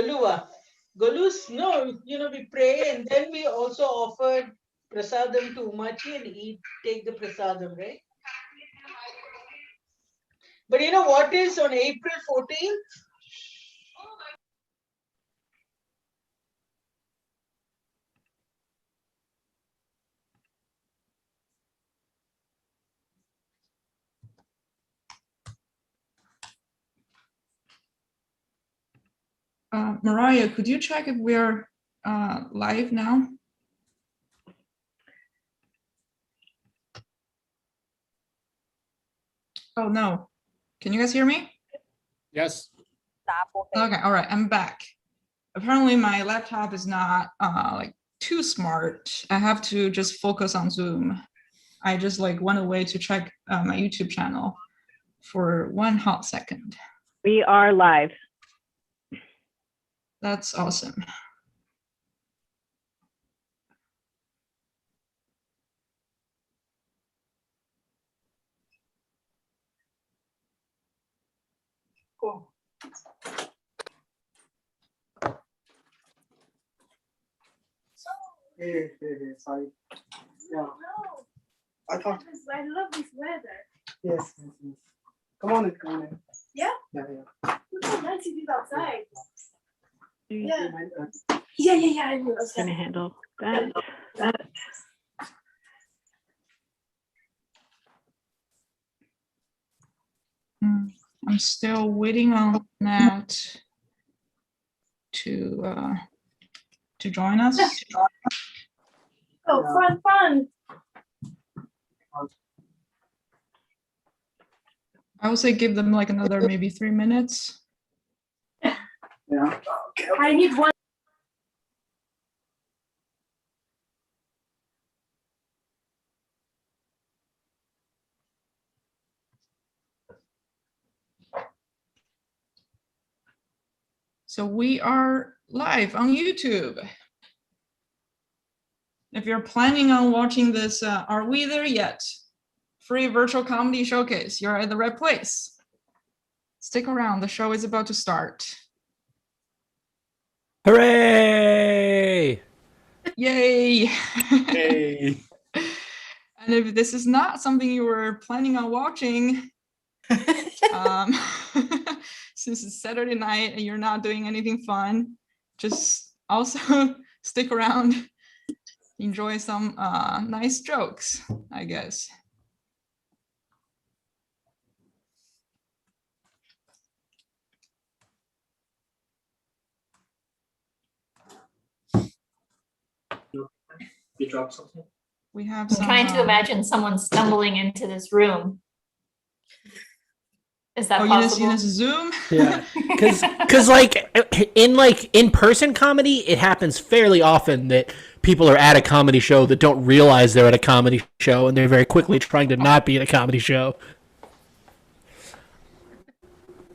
Golua. Golus, no, we pray and then we also offer prasadam to Umachi and take the prasadam, right? But you know what is on April 14th? Mariah, could you check if we're live now? Oh, no. Can you guys hear me? Yes. Okay, all right, I'm back. Apparently my laptop is not like too smart. I have to just focus on Zoom. I just like went away to check my YouTube channel for 1 hot second. We are live. That's awesome. Cool. Hey, sorry. Yeah. No, I thought. I love this weather. Yes. Come on in. Yeah? Yeah. Look how nice it is outside. Yeah. Uh, Yeah. I know. It's gonna handle that. I'm still waiting on Nat to join us. Oh, fun. I would say give them like another maybe 3 minutes. Yeah. I need one. So we are live on YouTube. If you're planning on watching this, Are We There Yet? Free virtual comedy showcase, you're at the right place. Stick around, the show is about to start. Hooray! Yay! Hey. And if this is not something you were planning on watching, since it's Saturday night and you're not doing anything fun, just also stick around, enjoy some nice jokes, I guess. You dropped something? We have I'm some, trying to imagine someone stumbling into this room. Is that possible? Eunice Zoom? Yeah, because like in-person comedy, it happens fairly often that people are at a comedy show that don't realize they're at a comedy show, and they're very quickly trying to not be at a comedy show.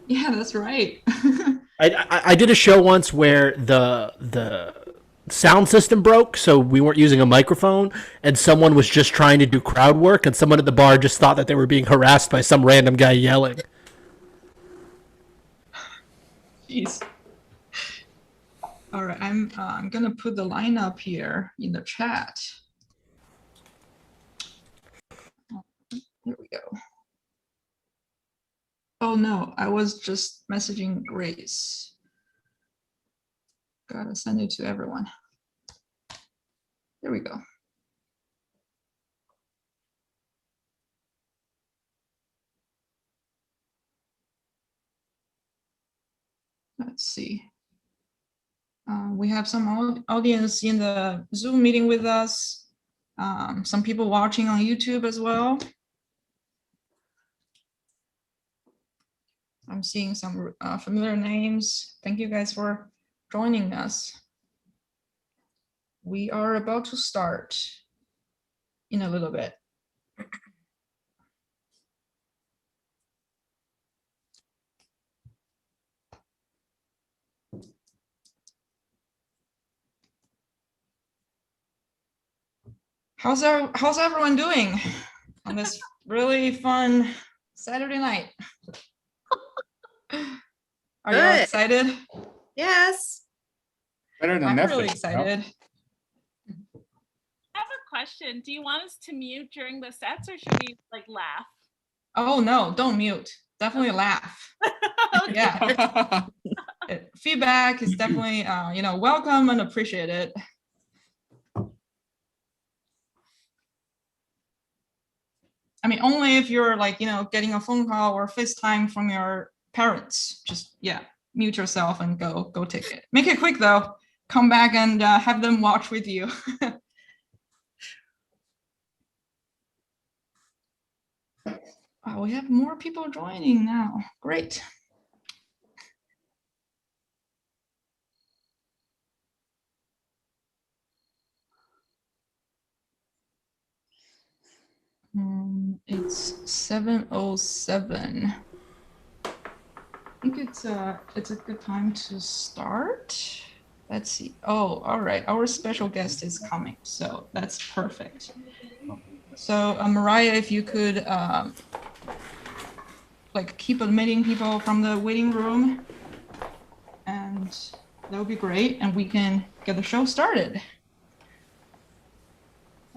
Yeah, that's right. I did a show once where the sound system broke, so we weren't using a microphone, and someone was just trying to do crowd work, and someone at the bar just thought that they were being harassed by some random guy yelling. Jeez. All right, I'm gonna put the lineup here in the chat. There we go. Oh no, I was just messaging Grace. Gotta send it to everyone. There we go. Let's see. We have some audience in the Zoom meeting with us. Some people watching on YouTube as well. I'm seeing some familiar names. Thank you guys for joining us. We are about to start in a little bit. How's everyone doing on this really fun Saturday night? Are you all excited? Yes. Better than I'm Netflix. really no? excited. I have a question. Do you want us to mute during the sets or should we like laugh? Oh no, don't mute. Definitely laugh. Okay. Yeah. Feedback is definitely welcome and appreciated. I mean, only if you're like, getting a phone call or FaceTime from your parents. Just mute yourself and go take it. Make it quick though. Come back and have them watch with you. Oh, we have more people joining now. Great. It's 7:07. I think it's a good time to start. Let's see. Oh, all right. Our special guest is coming, so that's perfect. So, Mariah, if you could keep admitting people from the waiting room, and that would be great, and we can get the show started.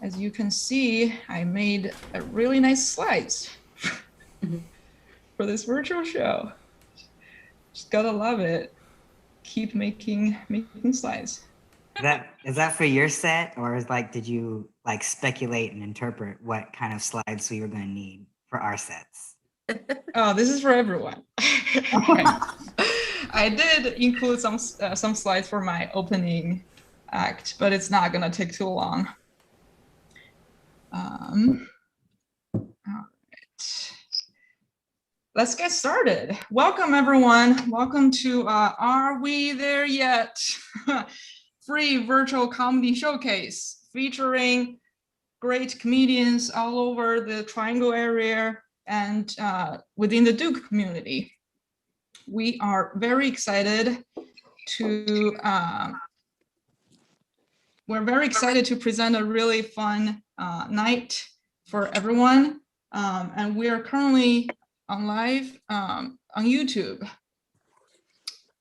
As you can see, I made a really nice slides for this virtual show. Just gotta love it. Keep making slides. Is that for your set, or did you speculate and interpret what kind of slides we were going to need for our sets? Oh, this is for everyone. I did include some slides for my opening act, but it's not gonna take too long. All right. Let's get started. Welcome, everyone. Welcome to Are We There Yet? Free virtual comedy showcase featuring great comedians all over the Triangle area and within the Duke community. We are very excited to present a really fun night for everyone. And we are currently on live on YouTube.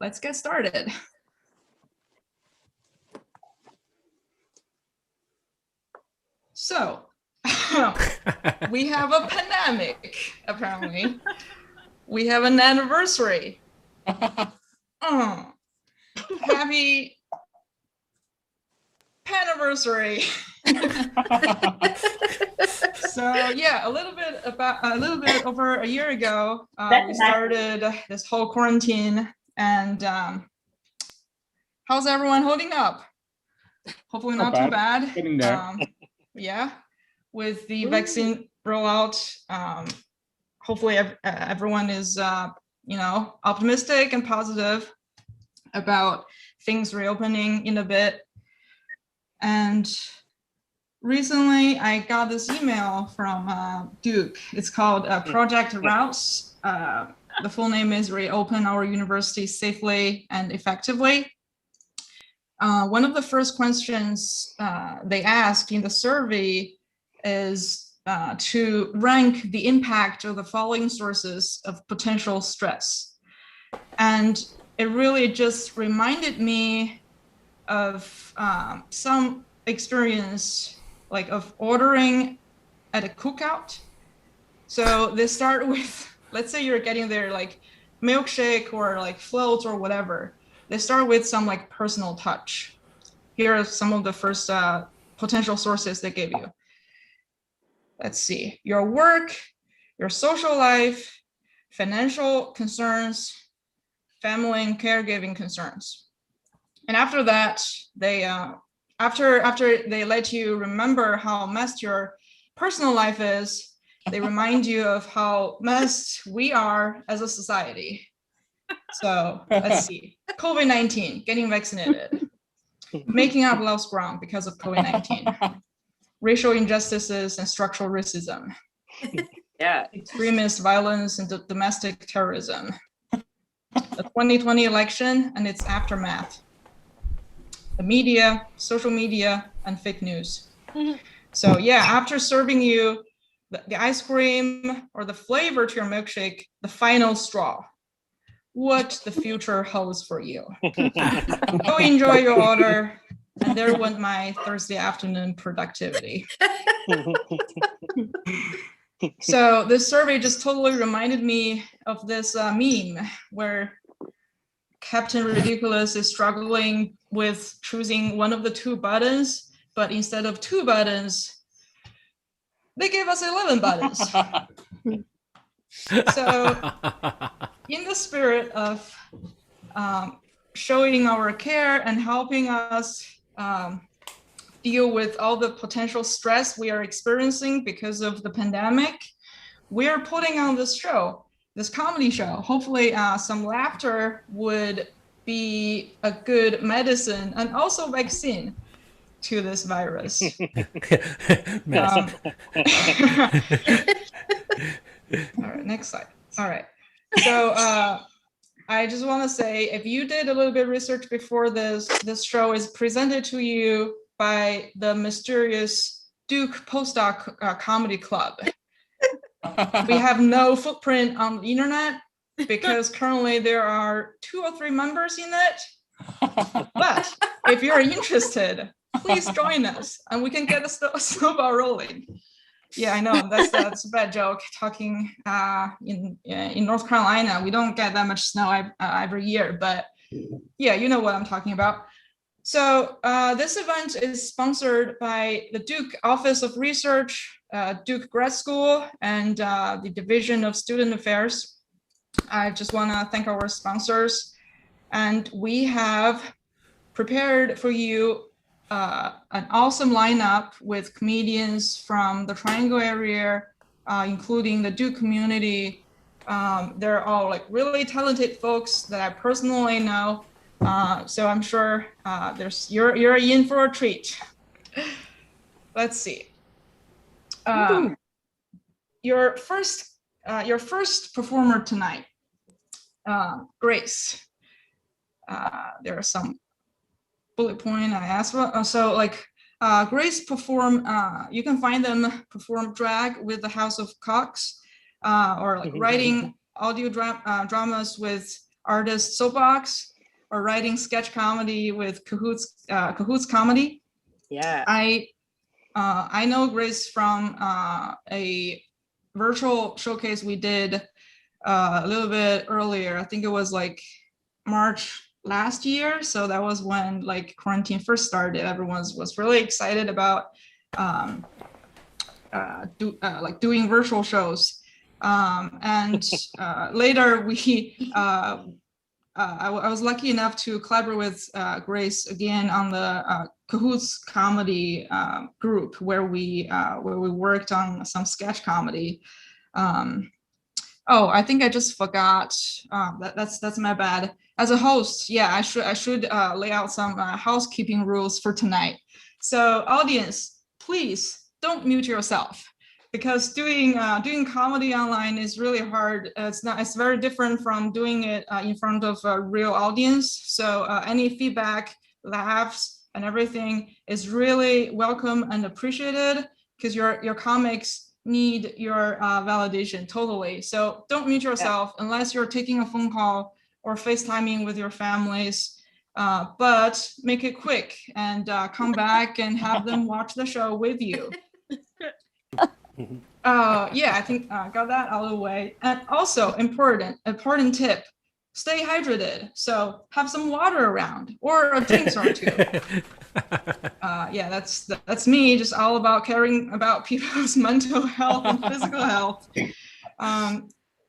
Let's get started. So we have a pandemic, apparently. We have an anniversary. Happy Paniversary. So yeah, a little bit over a year ago, we started this whole quarantine, and how's everyone holding up? Hopefully not too bad. Getting there. Yeah, with the vaccine rollout, hopefully everyone is optimistic and positive about things reopening in a bit. And recently I got this email from Duke. It's called Project Routes. The full name is Reopen Our University Safely and Effectively. One of the first questions they asked in the survey is to rank the impact of the following sources of potential stress. And it really just reminded me of some experience of ordering at a cookout. So they start with, let's say you're getting their milkshake or float or whatever. They start with some personal touch. Here are some of the first potential sources they give you. Let's see, your work, your social life, financial concerns, family and caregiving concerns. And after that, they after they let you remember how messed your personal life is, they remind you of how messed we are as a society. So let's see, COVID-19, getting vaccinated, making up lost ground because of COVID-19, racial injustices and structural racism, extremist violence and domestic terrorism, the 2020 election and its aftermath, the media, social media, and fake news. So yeah, after serving you the ice cream or the flavor to your milkshake, the final straw. what the future holds for you. Go enjoy your order. And there went my Thursday afternoon productivity. So this survey just totally reminded me of this meme where Captain Ridiculous is struggling with choosing one of the two buttons, but instead of 2 buttons, they gave us 11 buttons. So in the spirit of showing our care and helping us deal with all the potential stress we are experiencing because of the pandemic, we are putting on this show, this comedy show. Hopefully some laughter would be a good medicine and also vaccine to this virus. All right, next slide. All right. So I just want to say, if you did a little bit of research before this show is presented to you by the mysterious Duke Postdoc Comedy Club. We have no footprint on the internet because currently there are 2 or 3 members in it. But if you're interested, please join us and we can get a snowball rolling. Yeah, I know that's a bad joke. Talking in North Carolina, we don't get that much snow every year, but yeah, you know what I'm talking about. So this event is sponsored by the Duke Office of Research, Duke Grad School, and the Division of Student Affairs. I just want to thank our sponsors, and we have prepared for you an awesome lineup with comedians from the Triangle area, including the Duke community. They're all like really talented folks that I personally know. So I'm sure you're in for a treat. Let's see. Your first performer tonight, Grace. There are some bullet point I asked for. So like Grace perform, you can find them perform drag with the House of Cox, or like writing audio dramas with Artist Soapbox, or writing sketch comedy with Cahoots Comedy. Yeah. I know Grace from a virtual showcase we did a little bit earlier. I think it was like March last year. So that was when like quarantine first started. Everyone was really excited about doing virtual shows. And later I was lucky enough to collaborate with Grace again on the Cahoots Comedy group where we worked on some sketch comedy. Oh, I think I just forgot. That's my bad. As a host, yeah, I should lay out some housekeeping rules for tonight. So, audience, please don't mute yourself, because doing comedy online is really hard. It's very different from doing it in front of a real audience. So any feedback, laughs, and everything is really welcome and appreciated, because your comics need your validation totally. So don't mute yourself unless you're taking a phone call or FaceTiming with your families. But make it quick and come back and have them watch the show with you. Yeah, I think got that out of the way. And also important tip, stay hydrated. So have some water around or a drink or two. Yeah, that's me, just all about caring about people's mental health and physical health.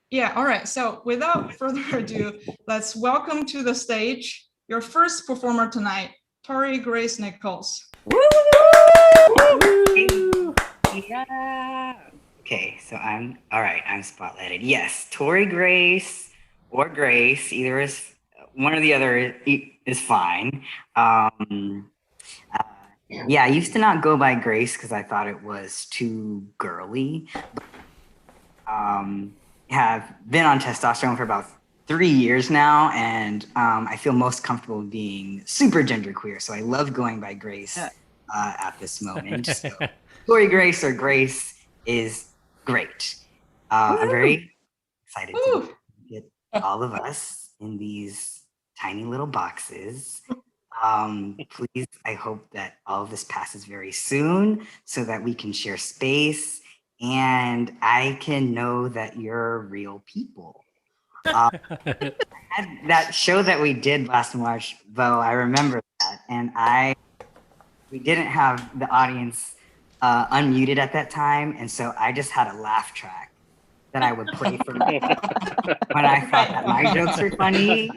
Yeah, all right. So without further ado, let's welcome to the stage your first performer tonight, Tori Grace Nichols. Yeah. Okay, so I'm spotlighted. Yes, Tori Grace or Grace, either is one or the other is fine. Yeah, I used to not go by Grace because I thought it was too girly. Have been on testosterone for about 3 years now, and I feel most comfortable being super genderqueer. So I love going by Grace at this moment. So Tori Grace or Grace is great. I'm very excited to get all of us in these tiny little boxes. Please, I hope that all of this passes very soon so that we can share space and I can know that you're real people. That show that we did last March, though, I remember that, and we didn't have the audience unmuted at that time, and so I just had a laugh track that I would play for when I thought that my jokes were funny.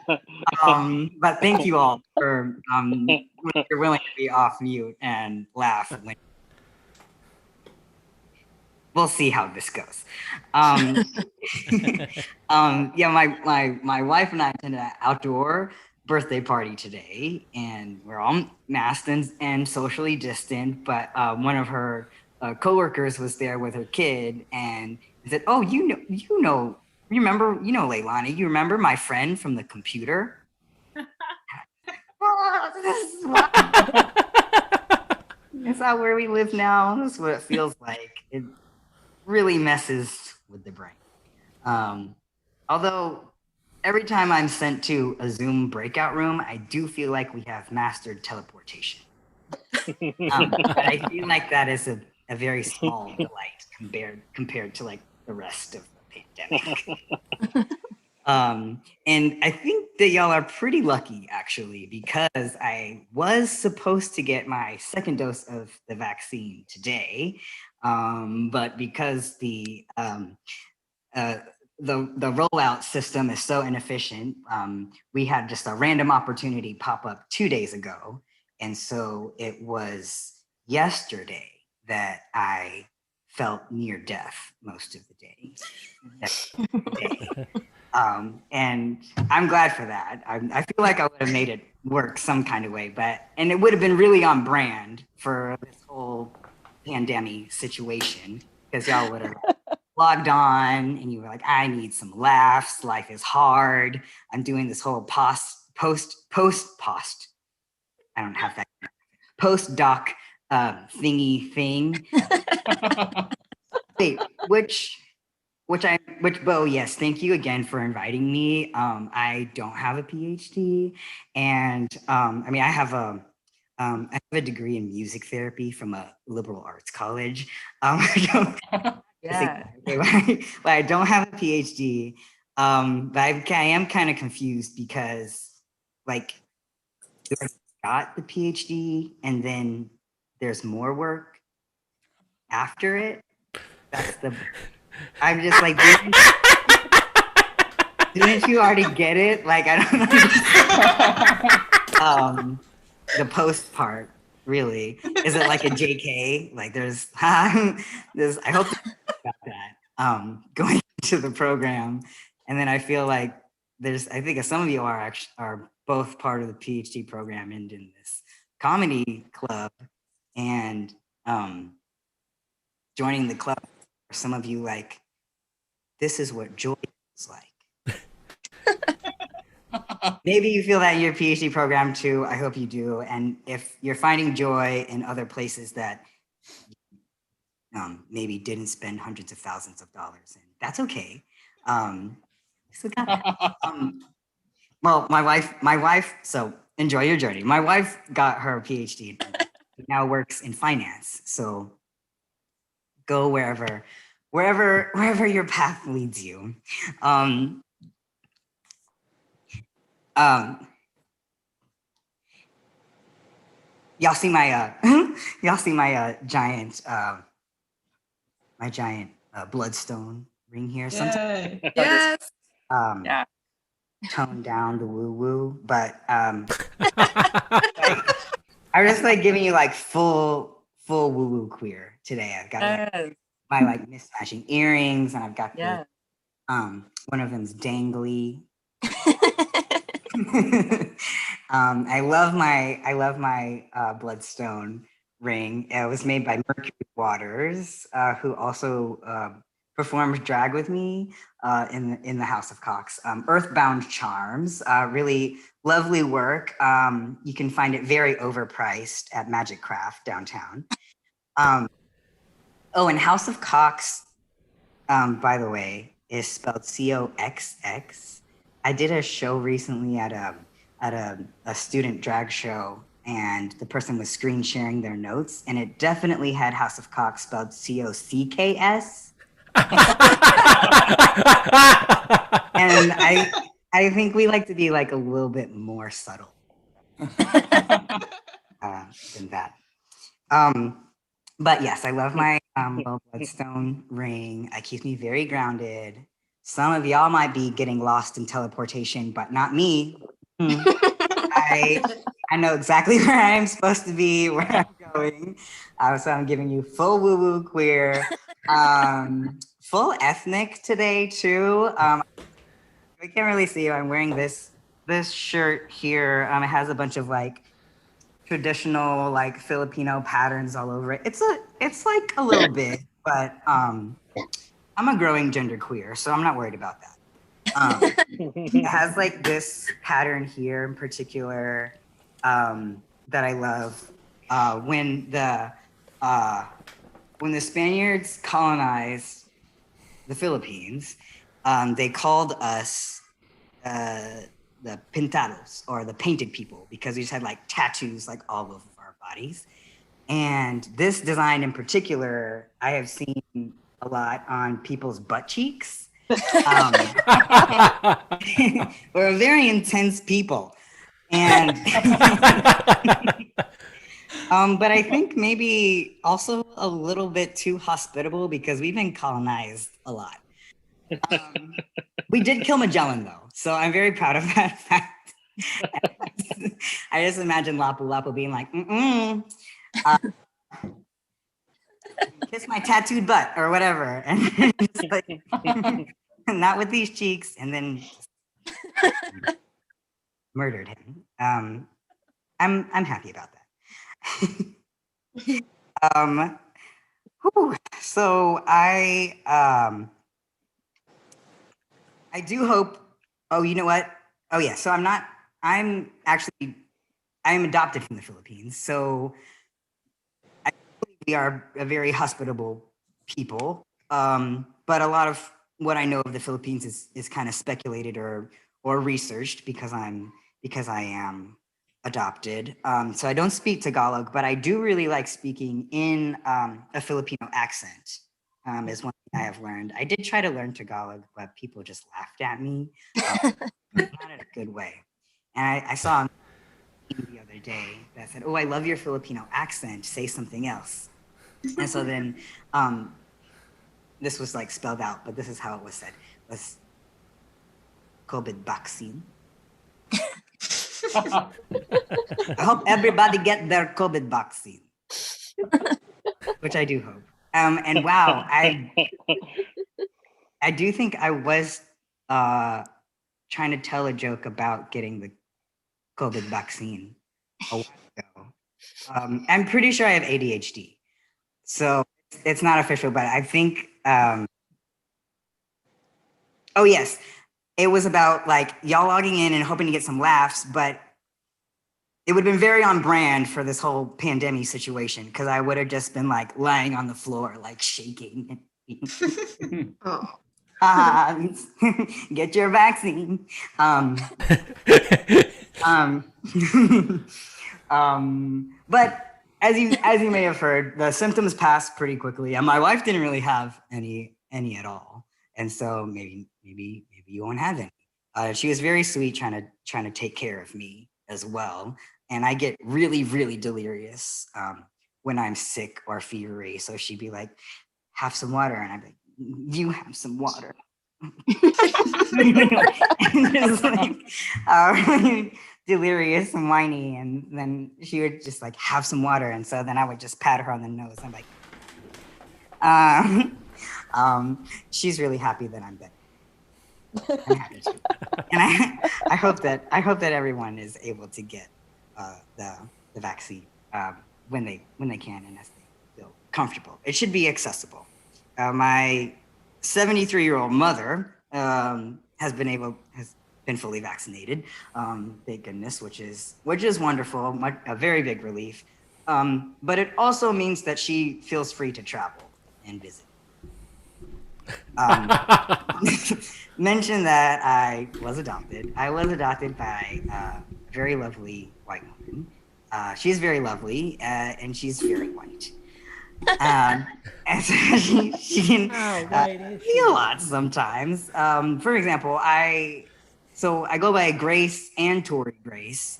But thank you all for if you're willing to be off mute and laugh. We'll see how this goes. Yeah, my wife and I attended an outdoor birthday party today, and we're all masked and socially distant. But one of her coworkers was there with her kid, and said, "Oh, remember Leilani? You remember my friend from the computer?" Is that where we live now? That's what it feels like. It really messes with the brain. Although every time I'm sent to a Zoom breakout room, I do feel like we have mastered teleportation. But I feel like that is a very small delight compared to like the rest of the pandemic. And I think that y'all are pretty lucky actually, because I was supposed to get my second dose of the vaccine today. But because the rollout system is so inefficient, we had just a random opportunity pop up 2 days ago. And so it was yesterday that I felt near death most of the day. And I'm glad for that. I feel like I would have made it work some kind of way, and it would have been really on brand for this whole pandemic situation, because y'all would have logged on and you were like, I need some laughs. Life is hard. I'm doing this whole post. I don't have that postdoc thingy thing. Wait, Bo, yes, thank you again for inviting me. I don't have a PhD, and I mean, I have a degree in music therapy from a liberal arts college. Yeah. But I don't have a PhD. But I am kind of confused because, like, I got the PhD and then there's more work after it. I'm just like, didn't you already get it? Like, I don't know. The post part, really. Is it like a JK? Like there's I hope about that going into the program. And then I feel like I think some of you are both part of the PhD program and in this comedy club, and joining the club, some of you like, this is what joy is like. Maybe you feel that in your PhD program too. I hope you do. And if you're finding joy in other places that maybe didn't spend hundreds of thousands of dollars in, that's okay. Still got that. Well, my wife, so enjoy your journey. My wife got her PhD and now works in finance. So go wherever your path leads you. Y'all see my giant bloodstone ring here. Sometimes Yes. Yeah. tone down the woo woo, but like, I'm just like giving you like full woo woo queer today. I've got like, my like mismatching earrings, and I've got the one of them's dangly. I love my bloodstone ring. It was made by Mercury Waters, who also performed drag with me in the House of Cox. Earthbound Charms, really lovely work. You can find it very overpriced at Magic Craft downtown. And House of Cox, by the way, is spelled COXX. I did a show recently at a student drag show, and the person was screen sharing their notes, and it definitely had House of Cock spelled Cocks. And I think we like to be like a little bit more subtle than that. But yes, I love my little bloodstone ring. It keeps me very grounded. Some of y'all might be getting lost in teleportation, but not me. I know exactly where I am supposed to be, where I'm going. So I'm giving you full woo-woo queer, full ethnic today too. I can't really see you. I'm wearing this shirt here. It has a bunch of like traditional like Filipino patterns all over it. It's like a little bit, but I'm a growing genderqueer, so I'm not worried about that. It has like this pattern here in particular that I love. When the Spaniards colonized the Philippines, they called us the pintados, or the painted people, because we just had like tattoos like all over our bodies. And this design in particular, I have seen a lot on people's butt cheeks. We're a very intense people. And but I think maybe also a little bit too hospitable, because we've been colonized a lot. We did kill Magellan though, so I'm very proud of that fact. I just imagine Lapu Lapu being like, kiss my tattooed butt or whatever, and just like, not with these cheeks, and then murdered him. I'm happy about that. So I do hope. Oh, you know what? Oh yeah. So I'm adopted from the Philippines. So I believe we are a very hospitable people. But a lot of what I know of the Philippines is kind of speculated or researched, because I am adopted. So I don't speak Tagalog, but I do really like speaking in a Filipino accent. Is one thing I have learned. I did try to learn Tagalog, but people just laughed at me, not in a good way. And I saw a meme the other day that said, "Oh, I love your Filipino accent. Say something else." And so then this was like spelled out, but this is how it was said: was COVID vaccine. I hope everybody get their COVID vaccine, which I do hope. And wow, I do think I was trying to tell a joke about getting the COVID vaccine a while ago. I'm pretty sure I have ADHD, so it's not official, but I think. Oh yes, it was about like y'all logging in and hoping to get some laughs, but it would have been very on brand for this whole pandemic situation, because I would have just been like lying on the floor, like shaking. Get your vaccine. But as you may have heard, the symptoms passed pretty quickly, and my wife didn't really have any at all, and so maybe you won't have any. She was very sweet, trying to take care of me as well. And I get really, really delirious when I'm sick or fevery. So she'd be like, "Have some water," and I'd be like, "You have some water." And just like delirious and whiny, and then she would just like, "Have some water," and so then I would just pat her on the nose. I'm like, she's really happy that I'm better. I'm happy too. And I hope that everyone is able to get the vaccine when they can, and as they feel comfortable. It should be accessible. My 73-year-old mother has been fully vaccinated, thank goodness, which is wonderful, a very big relief. But it also means that she feels free to travel and visit. mention that I was adopted. I was adopted by a very lovely white woman. She's very lovely, and she's very white. And so she can be a lot sometimes. For example, I go by Grace and Tori Grace.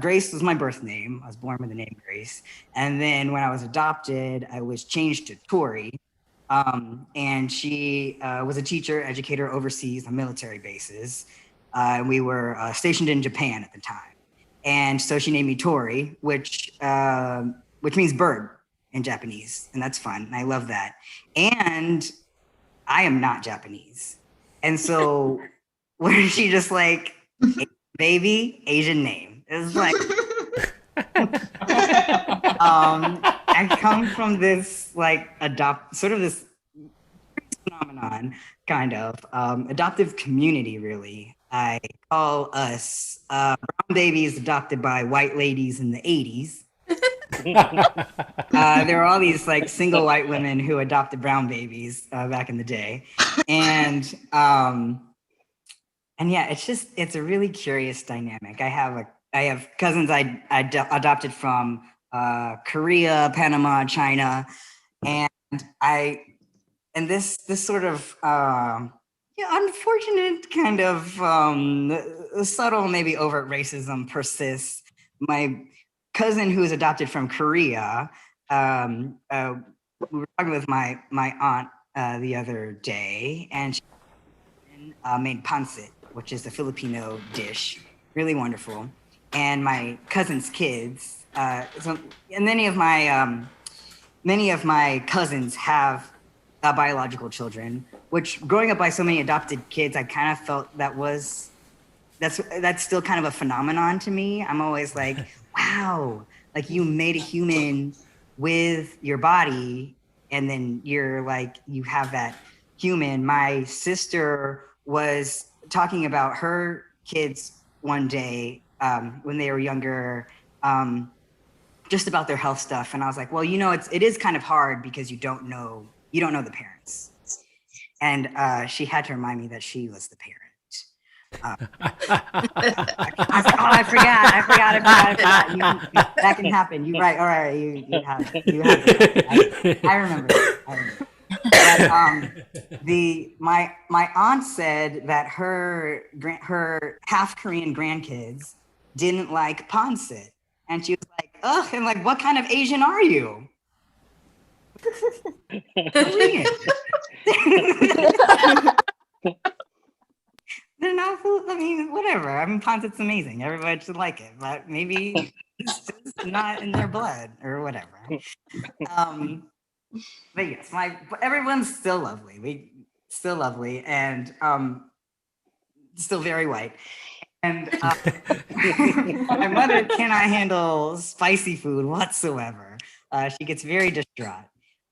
Grace was my birth name. I was born with the name Grace. And then when I was adopted, I was changed to Tori. And she was a teacher, educator overseas on military bases. We were stationed in Japan at the time. And so she named me Tori, which means bird in Japanese. And that's fun. And I love that. And I am not Japanese. And so when she just like, baby, Asian name. It's like, I come from this like this phenomenon, kind of adoptive community, really. I call us brown babies adopted by white ladies in the 80s. There were all these like single white women who adopted brown babies back in the day. And yeah, it's a really curious dynamic. I have cousins I adopted from Korea, Panama, China, and this sort of unfortunate kind of subtle, maybe overt racism persists. My cousin who was adopted from Korea, we were talking with my aunt the other day, and she made pancit, which is a Filipino dish, really wonderful. And my cousin's kids, and many of my cousins have biological children, which growing up by so many adopted kids, I kind of felt that's still kind of a phenomenon to me. I'm always like, wow, like you made a human with your body, and then you're like, you have that human. My sister was talking about her kids one day when they were younger, just about their health stuff. And I was like, well, it is kind of hard because you don't know the parents. And she had to remind me that she was the parent. I was like, oh, I forgot. That can happen. You're right. All right, you have it. I remember. But, my aunt said that her half Korean grandkids didn't like pancit, and she was like, "Ugh!" And like, what kind of Asian are you? Korean. They're not food. I mean, whatever. I mean, pancit's amazing. Everybody should like it, but maybe it's just not in their blood or whatever. But yes, everyone's still lovely. Still lovely, and still very white. And my mother cannot handle spicy food whatsoever. She gets very distraught.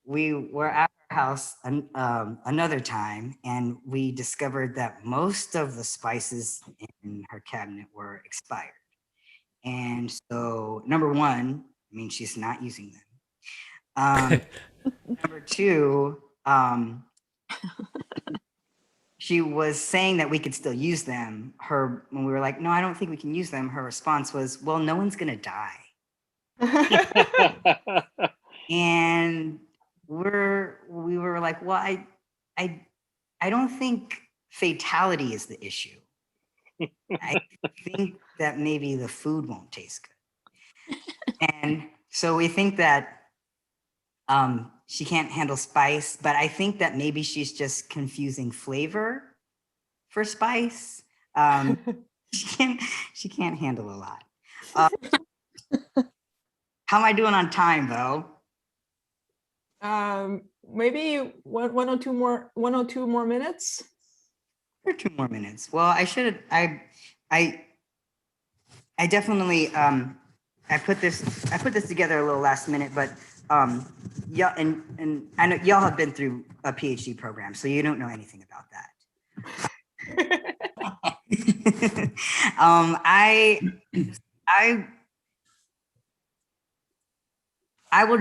We were at her house another time, and we discovered that most of the spices in her cabinet were expired. And so, number one, I mean, she's not using them. Number two, she was saying that we could still use them. When we were like, no, I don't think we can use them, her response was, well, no one's gonna die. And we were like, well, I don't think fatality is the issue. I think that maybe the food won't taste good. And so we think that she can't handle spice, but I think that maybe she's just confusing flavor for spice. She can't handle a lot. How am I doing on time, though? Maybe one or two more minutes. Or 2 more minutes. Well, I definitely I put this together a little last minute, but yeah, and I know y'all have been through a PhD program, so you don't know anything about that. I will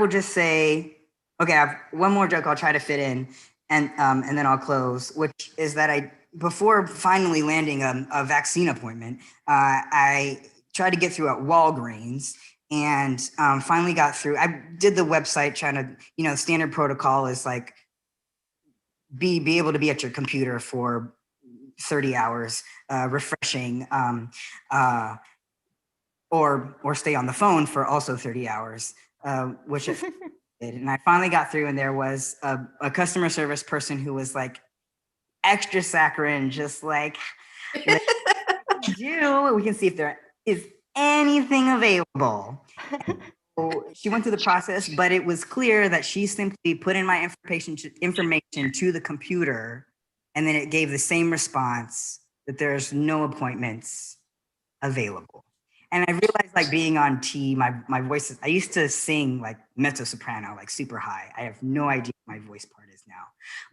just say Okay, I have one more joke I'll try to fit in, and then I'll close, which is that before finally landing a vaccine appointment, I tried to get through at Walgreens and finally got through. I did the website trying to, the standard protocol is like be able to be at your computer for 30 hours, refreshing, or stay on the phone for also 30 hours, which it did. And I finally got through, and there was a customer service person who was like extra saccharine, just like, we can see if there is anything available. So she went through the process, but it was clear that she simply put in my information to the computer, and then it gave the same response that there's no appointments available. And I realized, like, being on T, my voice I used to sing like mezzo soprano, like super high. I have no idea what my voice part is now.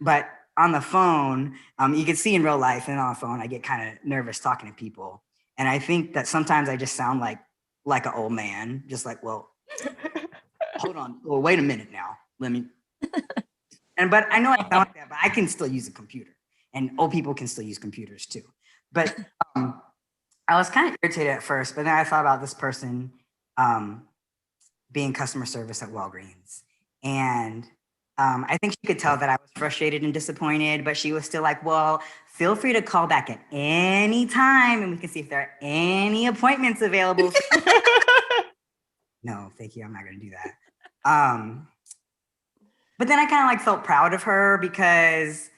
But on the phone, you can see in real life, and on the phone, I get kind of nervous talking to people. And I think that sometimes I just sound like an old man, just like, well, hold on. Well, wait a minute now. Let me. But I know I sound like that, but I can still use a computer, and old people can still use computers too. But I was kind of irritated at first, but then I thought about this person being customer service at Walgreens. And I think she could tell that I was frustrated and disappointed, but she was still like, well, feel free to call back at any time and we can see if there are any appointments available. No, thank you. I'm not going to do that. But then I kind of like felt proud of her because,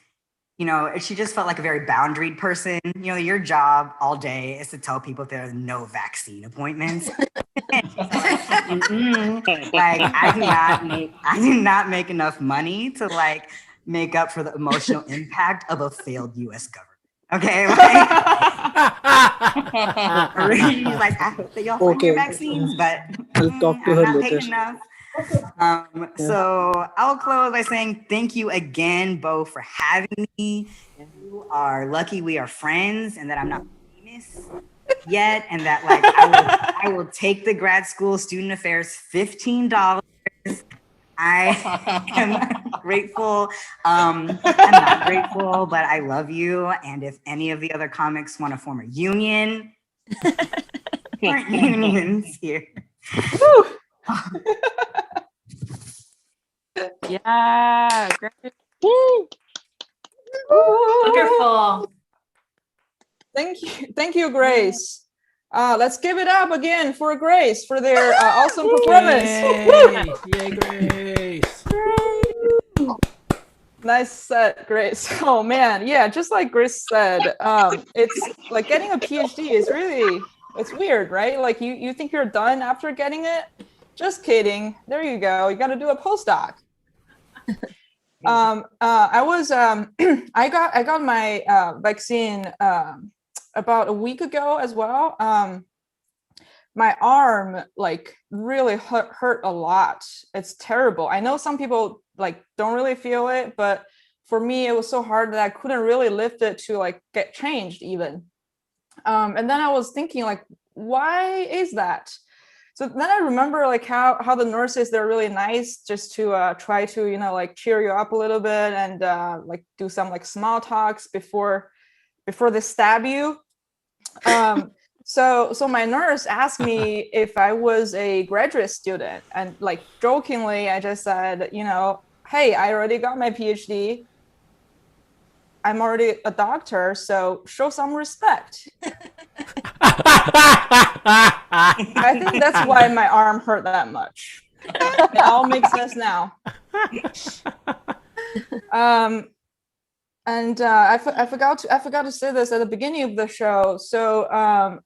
she just felt like a very boundaried person. Your job all day is to tell people there are no vaccine appointments. Like, I do not make enough money to like make up for the emotional impact of a failed U.S. government. Okay, she's like, I hope that y'all find your vaccines, but I'll talk to I'm her not later. paid enough. So I'll close by saying thank you again, Bo, for having me. You are lucky we are friends and that I'm not famous yet, and that like I will take the grad school student affairs $15. I am grateful. I'm not grateful, but I love you. And if any of the other comics want to form a union, unions here. Yeah, great. Wonderful. Thank you, Grace. Let's give it up again for Grace for their awesome performance. Yay, Grace. Nice set, Grace. Oh man, yeah, just like Grace said, it's like getting a PhD is it's weird, right? Like you think you're done after getting it. Just kidding. There you go. You got to do a postdoc. I got my vaccine about a week ago as well. My arm like really hurt a lot. It's terrible. I know some people like don't really feel it, but for me it was so hard that I couldn't really lift it to like get changed even. And then I was thinking like, why is that? So then I remember like how the nurses, they're really nice just to try to, like cheer you up a little bit and like do some like small talks before they stab you. So my nurse asked me if I was a graduate student, and like jokingly, I just said, hey, I already got my PhD. I'm already a doctor, so show some respect. I think that's why my arm hurt that much. It all makes sense now. And I forgot to say this at the beginning of the show. So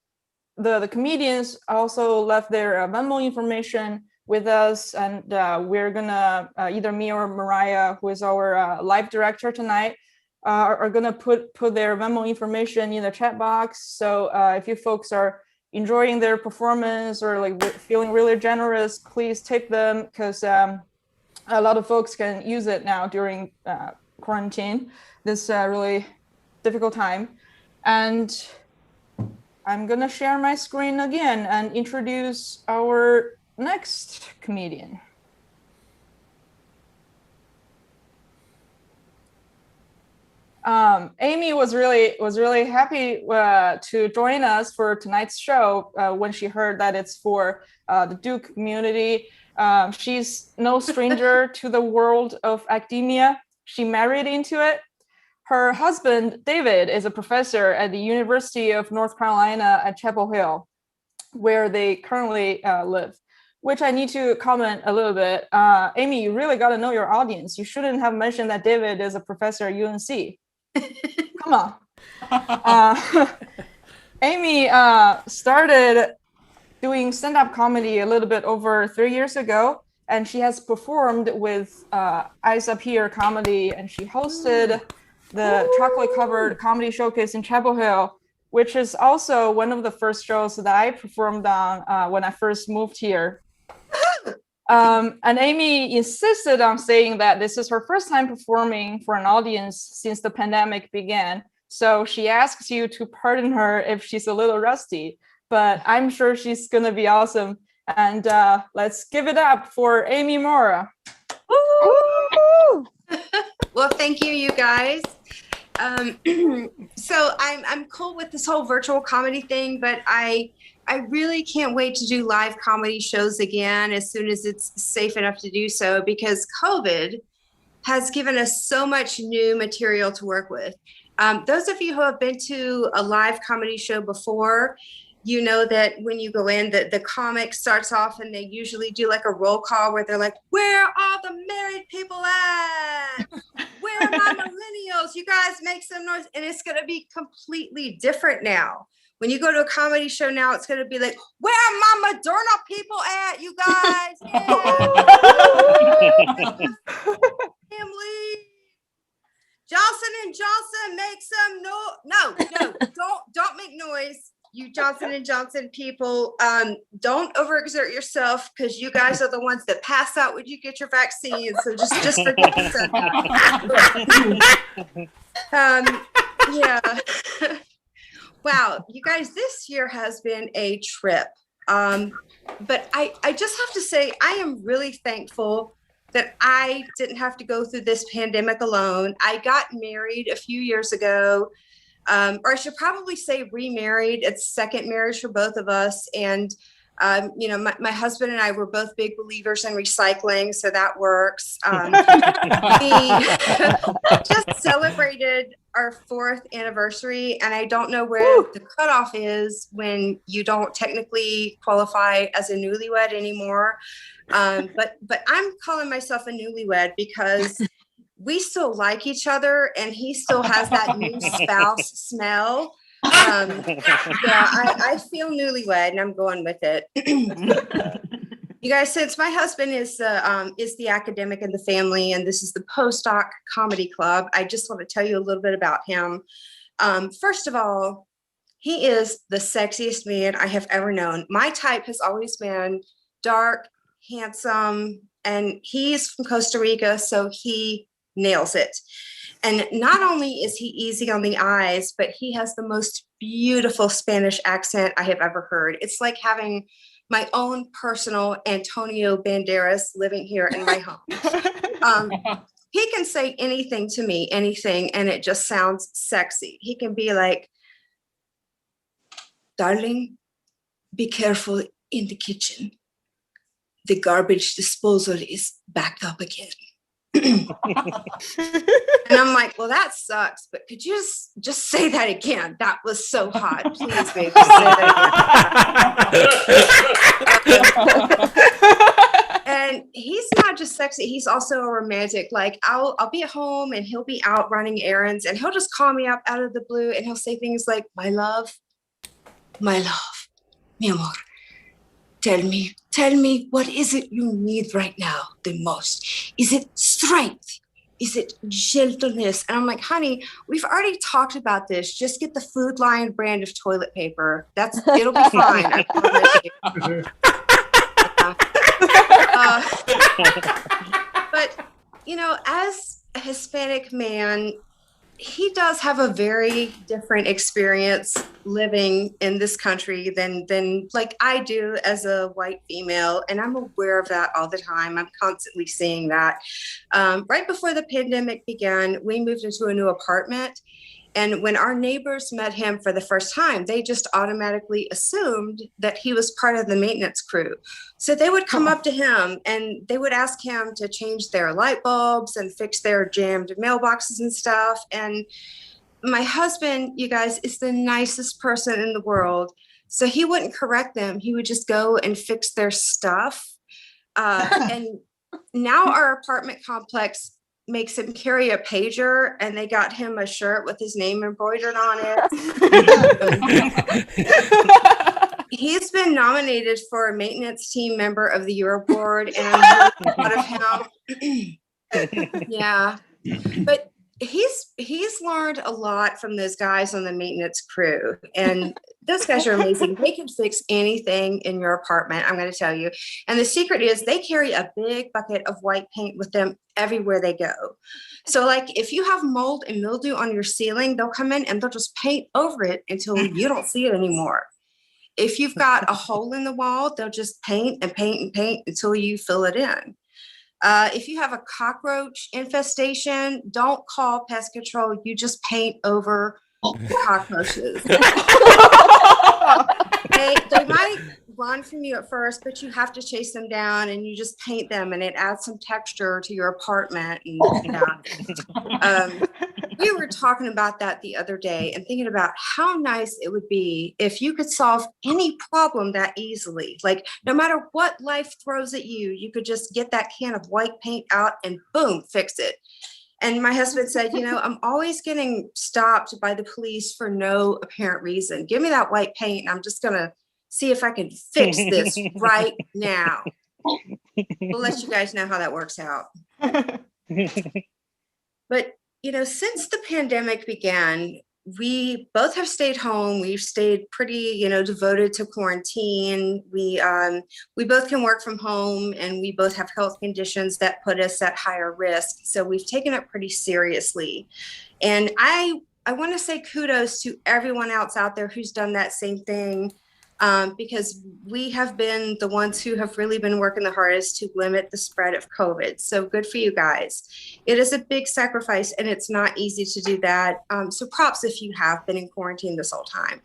the comedians also left their Venmo information with us, and we're gonna either me or Mariah, who is our live director tonight, are gonna put their Venmo information in the chat box. So if you folks are enjoying their performance or like feeling really generous, please tip them, because a lot of folks can use it now during quarantine, this really difficult time. And I'm gonna share my screen again and introduce our next comedian. Amy was really happy to join us for tonight's show when she heard that it's for the Duke community. She's no stranger to the world of academia. She married into it. Her husband, David, is a professor at the University of North Carolina at Chapel Hill, where they currently live, which I need to comment a little bit. Amy, you really got to know your audience. You shouldn't have mentioned that David is a professor at UNC. Come on. Amy started doing stand-up comedy a little bit over 3 years ago, and she has performed with Eyes Up Here Comedy, and she hosted the chocolate-covered comedy showcase in Chapel Hill, which is also one of the first shows that I performed on when I first moved here. And Amy insisted on saying that this is her first time performing for an audience since the pandemic began. So she asks you to pardon her if she's a little rusty, but I'm sure she's going to be awesome. And let's give it up for Amy Mora. Well, thank you, you guys. So I'm cool with this whole virtual comedy thing, but I really can't wait to do live comedy shows again as soon as it's safe enough to do so, because COVID has given us so much new material to work with. Those of you who have been to a live comedy show before, you know that when you go in, the comic starts off and they usually do like a roll call where they're like, where are the married people at? Where are my millennials? You guys make some noise. And it's going to be completely different now. When you go to a comedy show now, it's going to be like, where are my Moderna people at, you guys? Yeah. Family. Johnson and Johnson, make some no, don't make noise. You Johnson & Johnson people, don't overexert yourself, because you guys are the ones that pass out when you get your vaccine. So just forget to say that. Yeah. Wow, you guys, this year has been a trip. But I just have to say, I am really thankful that I didn't have to go through this pandemic alone. I got married a few years ago. Or I should probably say remarried. It's second marriage for both of us. And, you know, my husband and I were both big believers in recycling, so that works. We just celebrated our 4th anniversary, and I don't know where the cutoff is when you don't technically qualify as a newlywed anymore. But I'm calling myself a newlywed because we still like each other, and he still has that new spouse smell. Yeah, I feel newlywed, and I'm going with it. You guys, since my husband is the academic in the family, and this is the Postdoc Comedy Club, I just want to tell you a little bit about him. First of all, he is the sexiest man I have ever known. My type has always been dark, handsome, and he's from Costa Rica, so he nails it. And not only is he easy on the eyes, but he has the most beautiful Spanish accent I have ever heard. It's like having my own personal Antonio Banderas living here in my home. He can say anything to me, anything, and it just sounds sexy. He can be like, darling, be careful in the kitchen. The garbage disposal is back up again. And I'm like, well, that sucks, but could you just say that again? That was so hot. Please, babe, just say that again. And he's not just sexy, he's also a romantic. Like I'll be at home and he'll be out running errands, and he'll just call me up out of the blue, and he'll say things like, my love, mi amor, tell me, what is it you need right now the most? Is it strength? Is it gentleness? And I'm like, honey, we've already talked about this. Just get the Food Lion brand of toilet paper. It'll be fine. I promise you. But, you know, as a Hispanic man, he does have a very different experience living in this country than like I do as a white female, and I'm aware of that all the time. I'm constantly seeing that. Right before the pandemic began, we moved into a new apartment, and when our neighbors met him for the first time, they just automatically assumed that he was part of the maintenance crew. So they would come up to him and they would ask him to change their light bulbs and fix their jammed mailboxes and stuff. And my husband, you guys, is the nicest person in the world. So he wouldn't correct them. He would just go and fix their stuff. And now our apartment complex makes him carry a pager, and they got him a shirt with his name embroidered on it. He's been nominated for a maintenance team member of the year award, and I'm really proud of him. Yeah, but he's learned a lot from those guys on the maintenance crew, and those guys are amazing. They can fix anything in your apartment, I'm going to tell you. And the secret is they carry a big bucket of white paint with them everywhere they go. So like if you have mold and mildew on your ceiling, they'll come in and they'll just paint over it until you don't see it anymore. If you've got a hole in the wall, they'll just paint and paint and paint until you fill it in. If you have a cockroach infestation, don't call pest control. You just paint over the cockroaches. They might run from you at first, but you have to chase them down, and you just paint them, and it adds some texture to your apartment. And, we were talking about that the other day and thinking about how nice it would be if you could solve any problem that easily. Like no matter what life throws at you, you could just get that can of white paint out and boom, fix it. And my husband said, I'm always getting stopped by the police for no apparent reason. Give me that white paint, and I'm just going to see if I can fix this right now. We'll let you guys know how that works out. But, since the pandemic began, we both have stayed home. We've stayed pretty, devoted to quarantine. We both can work from home, and we both have health conditions that put us at higher risk. So we've taken it pretty seriously. And I want to say kudos to everyone else out there who's done that same thing, because we have been the ones who have really been working the hardest to limit the spread of COVID. So good for you guys. It is a big sacrifice, and it's not easy to do that. So props if you have been in quarantine this whole time.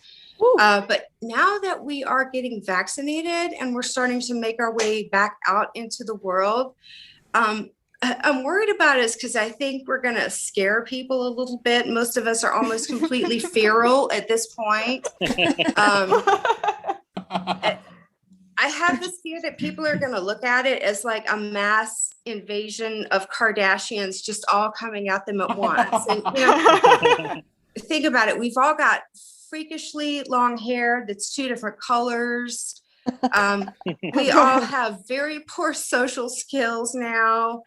But now that we are getting vaccinated and we're starting to make our way back out into the world, I'm worried about it because I think we're going to scare people a little bit. Most of us are almost completely feral at this point. I have this fear that people are going to look at it as like a mass invasion of Kardashians just all coming at them at once. And, think about it. We've all got freakishly long hair that's 2 different colors. We all have very poor social skills now.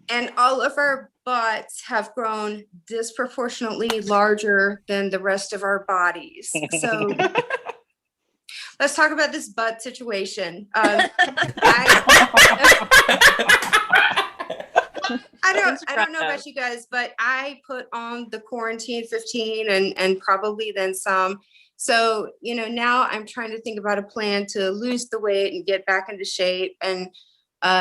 And all of our butts have grown disproportionately larger than the rest of our bodies. So let's talk about this butt situation. I don't know about you guys, but I put on the quarantine 15 and probably then some. So, now I'm trying to think about a plan to lose the weight and get back into shape. And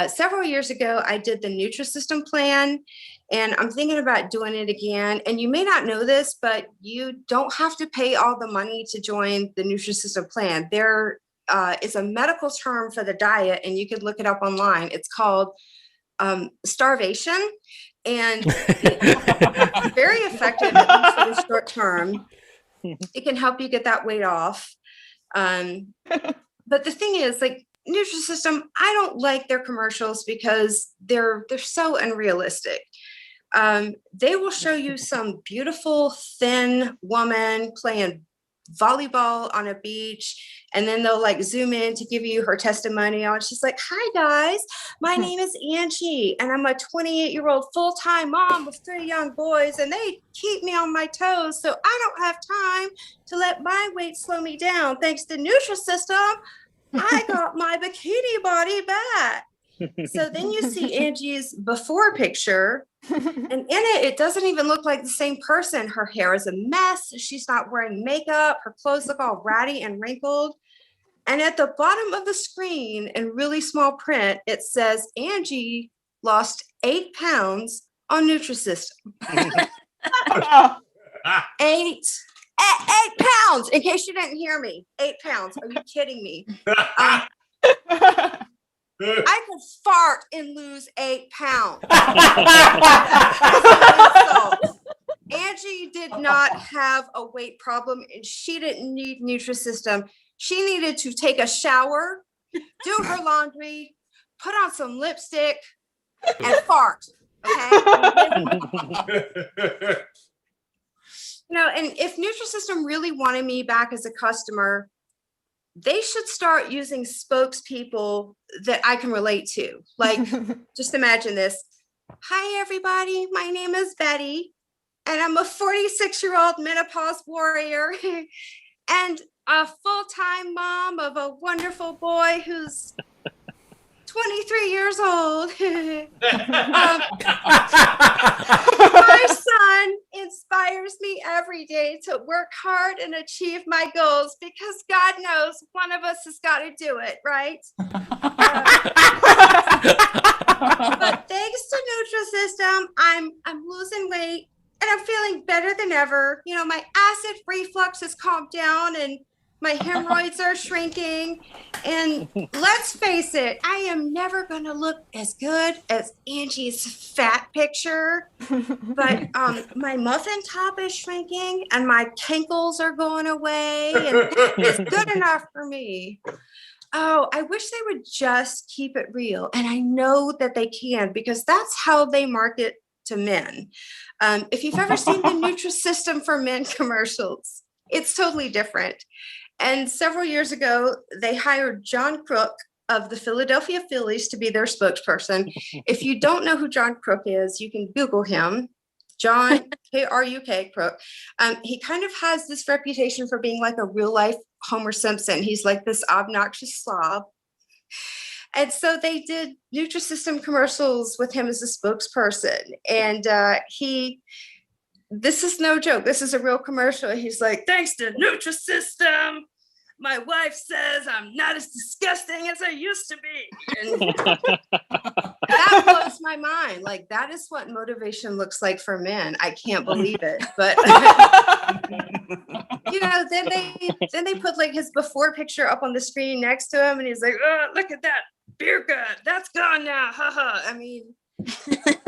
several years ago, I did the Nutrisystem plan, and I'm thinking about doing it again. And you may not know this, but you don't have to pay all the money to join the Nutrisystem plan. There is a medical term for the diet, and you could look it up online. It's called starvation, and it's very effective, at least for the short term. It can help you get that weight off. But the thing is, like, Nutrisystem, I don't like their commercials because they're so unrealistic. They will show you some beautiful, thin woman playing volleyball on a beach, and then they'll like zoom in to give you her testimonial, and she's like, "Hi guys, my name is Angie, and I'm a 28-year-old full-time mom of 3 young boys, and they keep me on my toes, so I don't have time to let my weight slow me down. Thanks to Nutrisystem, I got my bikini body back." So then you see Angie's before picture, and in it doesn't even look like the same person. Her hair is a mess. She's not wearing makeup. Her clothes look all ratty and wrinkled. And at the bottom of the screen in really small print, it says Angie lost 8 pounds on Nutrisystem. 8 pounds, in case you didn't hear me. 8 pounds. Are you kidding me? I could fart and lose 8 pounds. Angie did not have a weight problem, and she didn't need Nutrisystem. She needed to take a shower, do her laundry, put on some lipstick, and fart. Okay. And if Nutrisystem really wanted me back as a customer, they should start using spokespeople that I can relate to. Like, just imagine this. Hi, everybody. My name is Betty, and I'm a 46-year-old menopause warrior and a full-time mom of a wonderful boy who's 23 years old. My son inspires me every day to work hard and achieve my goals because God knows one of us has got to do it, right? But thanks to Nutrisystem, I'm losing weight and I'm feeling better than ever. My acid reflux has calmed down and my hemorrhoids are shrinking. And let's face it, I am never going to look as good as Angie's fat picture. But my muffin top is shrinking and my kinkles are going away. And it's good enough for me. Oh, I wish they would just keep it real. And I know that they can, because that's how they market to men. If you've ever seen the Nutrisystem for Men commercials, it's totally different. And several years ago, they hired John Crook of the Philadelphia Phillies to be their spokesperson. If you don't know who John Crook is, you can Google him. John, K-R-U-K, Crook. He kind of has this reputation for being like a real life Homer Simpson. He's like this obnoxious slob. And so they did Nutrisystem commercials with him as a spokesperson. And this is no joke. This is a real commercial. He's like, thanks to Nutrisystem, my wife says I'm not as disgusting as I used to be. And that blows my mind. Like, that is what motivation looks like for men. I can't believe it. But then they put like his before picture up on the screen next to him, and he's like, oh, look at that beer gut. That's gone now. Haha. I mean,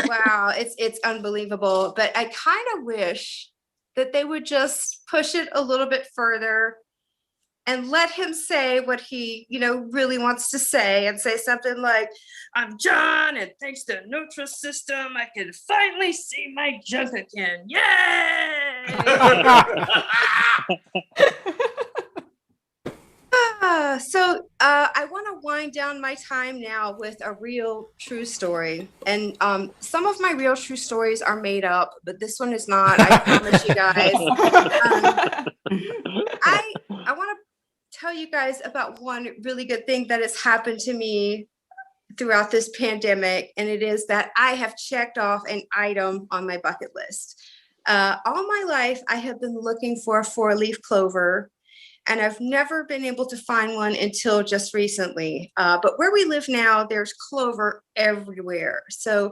wow, it's unbelievable. But I kind of wish that they would just push it a little bit further and let him say what he, really wants to say, and say something like, I'm John, and thanks to Nutrisystem, I can finally see my junk again. Yay! So I want to wind down my time now with a real true story. And some of my real true stories are made up, but this one is not, I promise you guys. I want to tell you guys about one really good thing that has happened to me throughout this pandemic, and it is that I have checked off an item on my bucket list. All my life, I have been looking for a 4-leaf clover, and I've never been able to find one until just recently. But where we live now, there's clover everywhere. So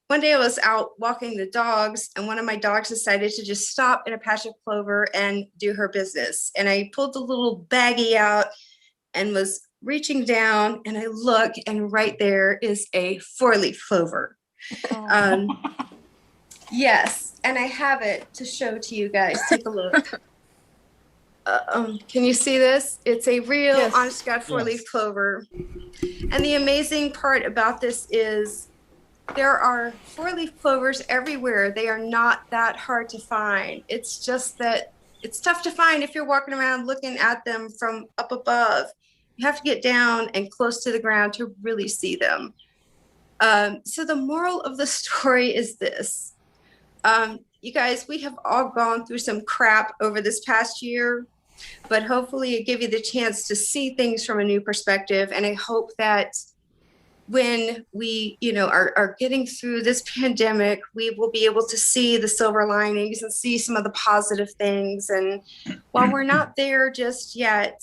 one day I was out walking the dogs, and one of my dogs decided to just stop in a patch of clover and do her business. And I pulled the little baggie out and was reaching down, and I look, and right there is a 4-leaf clover. Yes, and I have it to show to you guys. Take a look. Can you see this? It's a real, Yes. honest to God 4-leaf clover. And the amazing part about this is there are 4-leaf clovers everywhere. They are not that hard to find. It's just that it's tough to find if you're walking around looking at them from up above. You have to get down and close to the ground to really see them. So the moral of the story is this. You guys, we have all gone through some crap over this past year, but hopefully it gave you the chance to see things from a new perspective. And I hope that when we, are getting through this pandemic, we will be able to see the silver linings and see some of the positive things. And while we're not there just yet,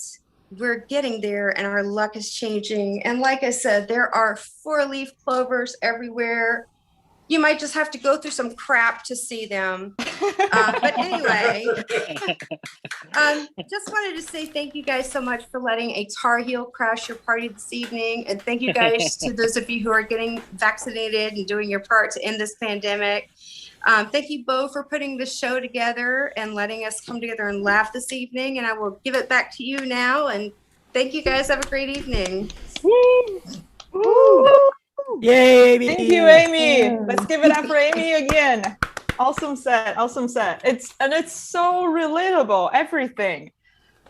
we're getting there, and our luck is changing. And like I said, there are 4-leaf clovers everywhere. You might just have to go through some crap to see them. But anyway, just wanted to say thank you guys so much for letting a Tar Heel crash your party this evening. And thank you guys to those of you who are getting vaccinated and doing your part to end this pandemic. Thank you, Bo, for putting this show together and letting us come together and laugh this evening. And I will give it back to you now. And thank you guys. Have a great evening. Yay, Amy. Thank you, Amy. Let's give it up for Amy again. Awesome set. It's so relatable, everything.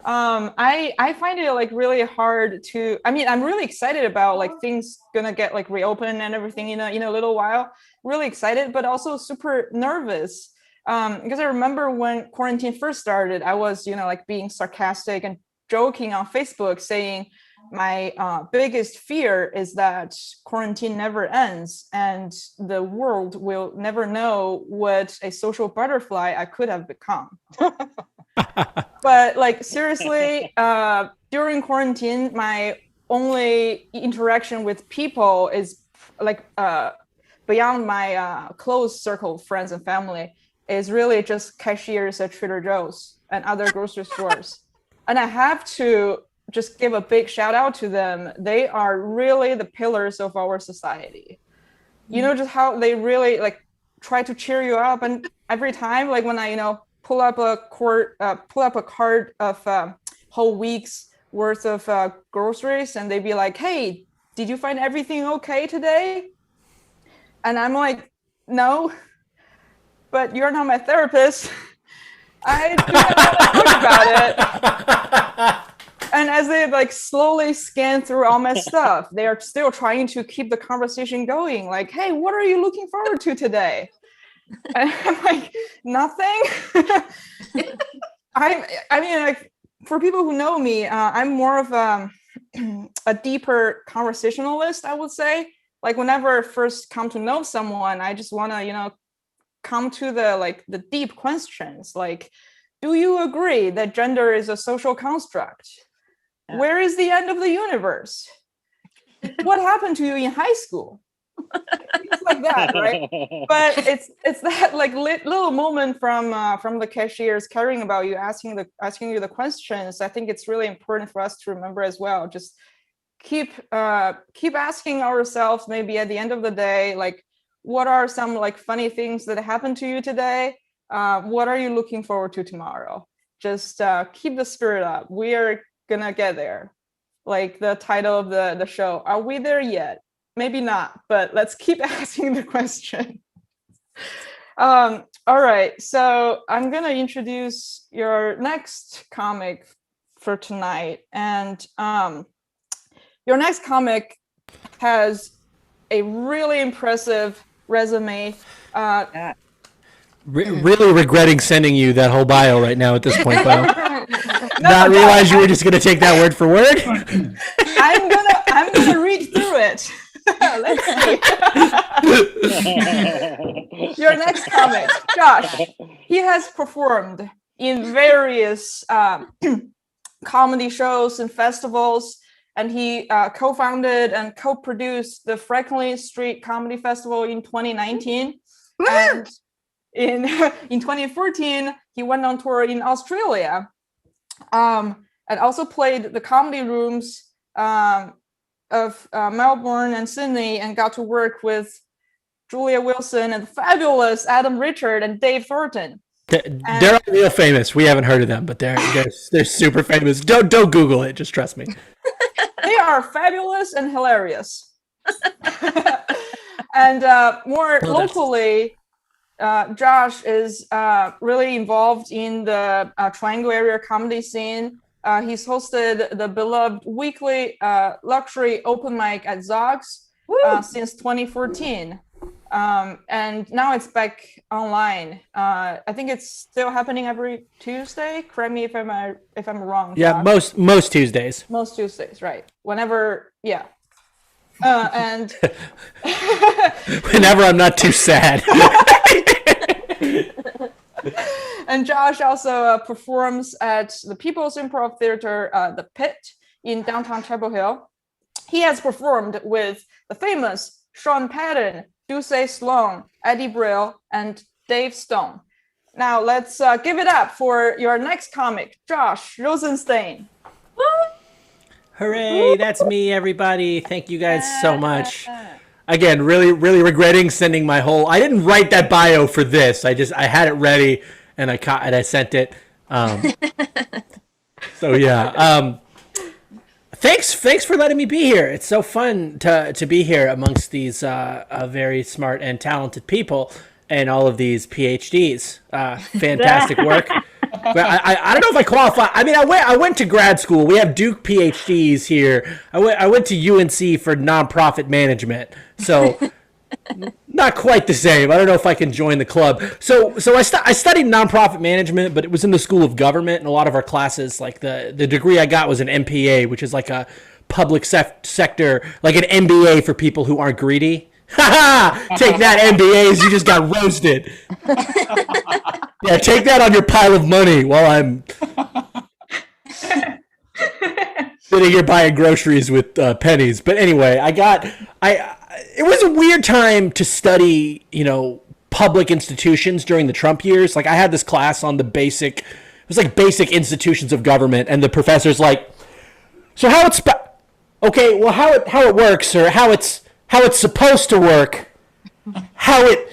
I find it like really hard to, I'm really excited about like things gonna get like reopened and everything in a little while. Really excited, but also super nervous. Because I remember when quarantine first started, I was, like being sarcastic and joking on Facebook saying my biggest fear is that quarantine never ends and the world will never know what a social butterfly I could have become. But like seriously, during quarantine, my only interaction with people is like beyond my close circle of friends and family is really just cashiers at Trader Joe's and other grocery stores. And I have to just give a big shout out to them. They are really the pillars of our society. Just how they really like try to cheer you up. And every time, like when I, pull up a cart of whole week's worth of groceries, and they'd be like, "Hey, did you find everything okay today?" And I'm like, "No, but you're not my therapist. I do not want to talk about it." And as they like slowly scan through all my stuff, they are still trying to keep the conversation going. Like, "Hey, what are you looking forward to today?" And I'm like, "Nothing." Like for people who know me, I'm more of a deeper conversationalist, I would say. Like whenever I first come to know someone, I just want to, come to the deep questions. Like, do you agree that gender is a social construct? Yeah. Where is the end of the universe? What happened to you in high school? It's like that, right? But it's that like little moment from the cashiers caring about you, asking you the questions. I think it's really important for us to remember as well. Just keep asking ourselves, maybe at the end of the day, like, what are some like funny things that happened to you today? What are you looking forward to tomorrow? Just keep the spirit up. We are gonna get there. Like the title of the show, are we there yet? Maybe not, but let's keep asking the question. All right, so I'm gonna introduce your next comic for tonight. And your next comic has a really impressive resume. Really regretting sending you that whole bio right now at this point, Bo. Not realize you were just going to take that word for word. I'm gonna read through it. Let's see. Your next comic, Josh. He has performed in various comedy shows and festivals, and he co-founded and co-produced the Franklin Street Comedy Festival in 2019. And in 2014, he went on tour in Australia, and also played the comedy rooms of Melbourne and Sydney, and got to work with Julia Wilson and the fabulous Adam Richard and Dave Thornton. They're real famous. We haven't heard of them, but they're super famous. Don't Google it. Just trust me. They are fabulous and hilarious. And more locally, Josh is really involved in the Triangle area comedy scene. He's hosted the beloved weekly luxury open mic at Zog's since 2014. And now it's back online. I think it's still happening every Tuesday. Correct me if I'm wrong. Yeah, Josh. most Tuesdays. Most Tuesdays, right? Whenever, yeah. And Whenever I'm not too sad. and Josh also performs at the People's Improv Theater, The Pit, in downtown Chapel Hill. He has performed with the famous Sean Patton, Ducey Sloan, Eddie Brill, and Dave Stone. Now let's give it up for your next comic, Josh Rosenstein. Hooray, that's me, everybody. Thank you guys so much. Again, really regretting sending my whole... I didn't write that bio for this. I had it ready, and I sent it. So, yeah. Thanks for letting me be here. It's so fun to be here amongst these very smart and talented people and all of these PhDs. Fantastic work. But I don't know if I qualify. I mean, I went to grad school. We have Duke PhDs here. I went to UNC for nonprofit management. So not quite the same. I don't know if I can join the club. So I studied nonprofit management, but it was in the School of Government, and a lot of our classes, like the degree I got was an MPA, which is like a public sector, like an MBA for people who aren't greedy. Take that, MBAs, you just got roasted. Yeah, take that on your pile of money while I'm sitting here buying groceries with pennies. But anyway, it was a weird time to study, public institutions during the Trump years. Like, I had this class on basic institutions of government, and the professor's like, so how it works, or how it's supposed to work, how it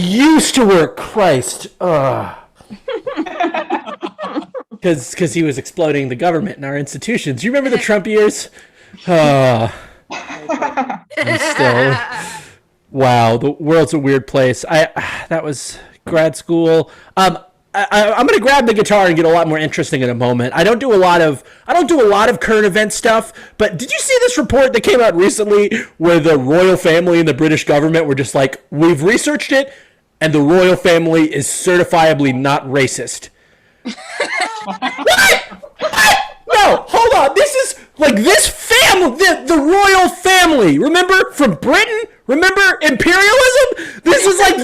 used to work. Christ, because he was exploding the government and our institutions. You remember the Trump years? I'm still, wow, the world's a weird place. That was grad school. I'm going to grab the guitar and get a lot more interesting in a moment. I don't do a lot of current event stuff, but did you see this report that came out recently where the royal family and the British government were just like, we've researched it, and the royal family is certifiably not racist? What? No, hold on. This is like this family, the royal family. Remember from Britain? Remember imperialism? This is like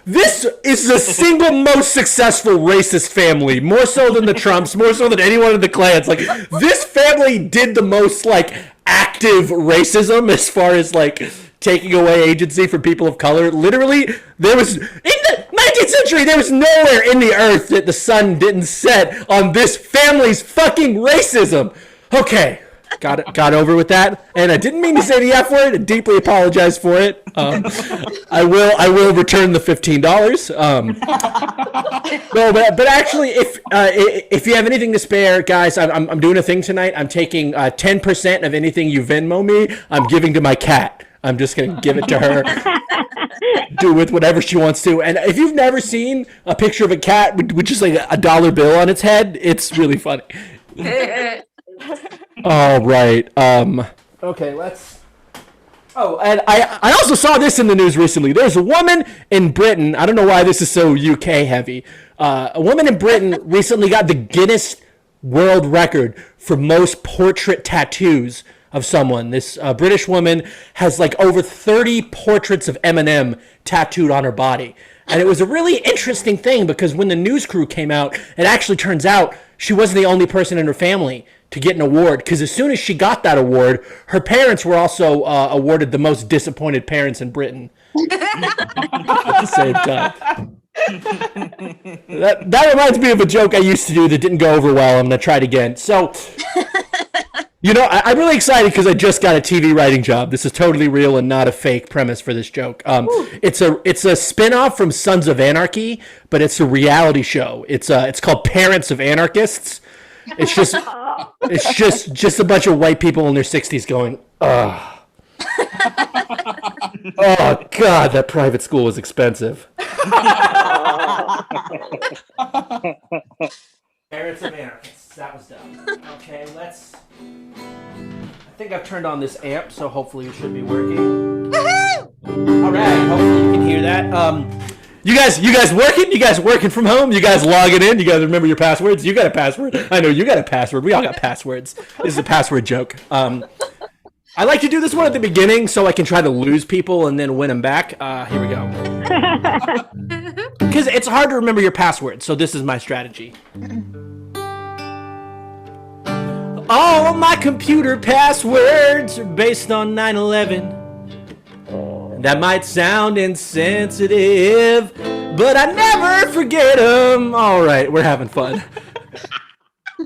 this is the single most successful racist family. More so than the Trumps, more so than anyone in the clans. Like, this family did the most, like, active racism as far as, like, taking away agency from people of color. Literally, in the 19th century, there was nowhere in the earth that the sun didn't set on this family's fucking racism. Okay. Got over with that, and I didn't mean to say the F word. I deeply apologize for it. I will return the $15. No, but actually, if you have anything to spare, guys, I'm doing a thing tonight. I'm taking 10% of anything you Venmo me. I'm giving to my cat. I'm just gonna give it to her. Do with whatever she wants to. And if you've never seen a picture of a cat with just like a dollar bill on its head, it's really funny. All right. Okay, let's... Oh, and I also saw this in the news recently. There's a woman in Britain. I don't know why this is so UK heavy. A woman in Britain recently got the Guinness World Record for most portrait tattoos of someone. This British woman has like over 30 portraits of Eminem tattooed on her body. And it was a really interesting thing because when the news crew came out, it actually turns out she wasn't the only person in her family to get an award, because as soon as she got that award, her parents were also awarded the most disappointed parents in Britain at the same time. That reminds me of a joke I used to do that didn't go over well. I'm going to try it again. So, I'm really excited because I just got a TV writing job. This is totally real and not a fake premise for this joke. It's a spin-off from Sons of Anarchy, but it's a reality show. It's called Parents of Anarchists. It's just a bunch of white people in their 60s going, ugh. Oh, God, that private school was expensive. Parents of Anarchists. That was dumb. Okay, I think I've turned on this amp, so hopefully it should be working. All right, hopefully you can hear that. You guys working? You guys working from home? You guys logging in? You guys remember your passwords? You got a password? I know you got a password. We all got passwords. This is a password joke. I like to do this one at the beginning so I can try to lose people and then win them back. Here we go. Because it's hard to remember your password, so this is my strategy. All my computer passwords are based on 9/11. That might sound insensitive, but I never forget them. All right, we're having fun.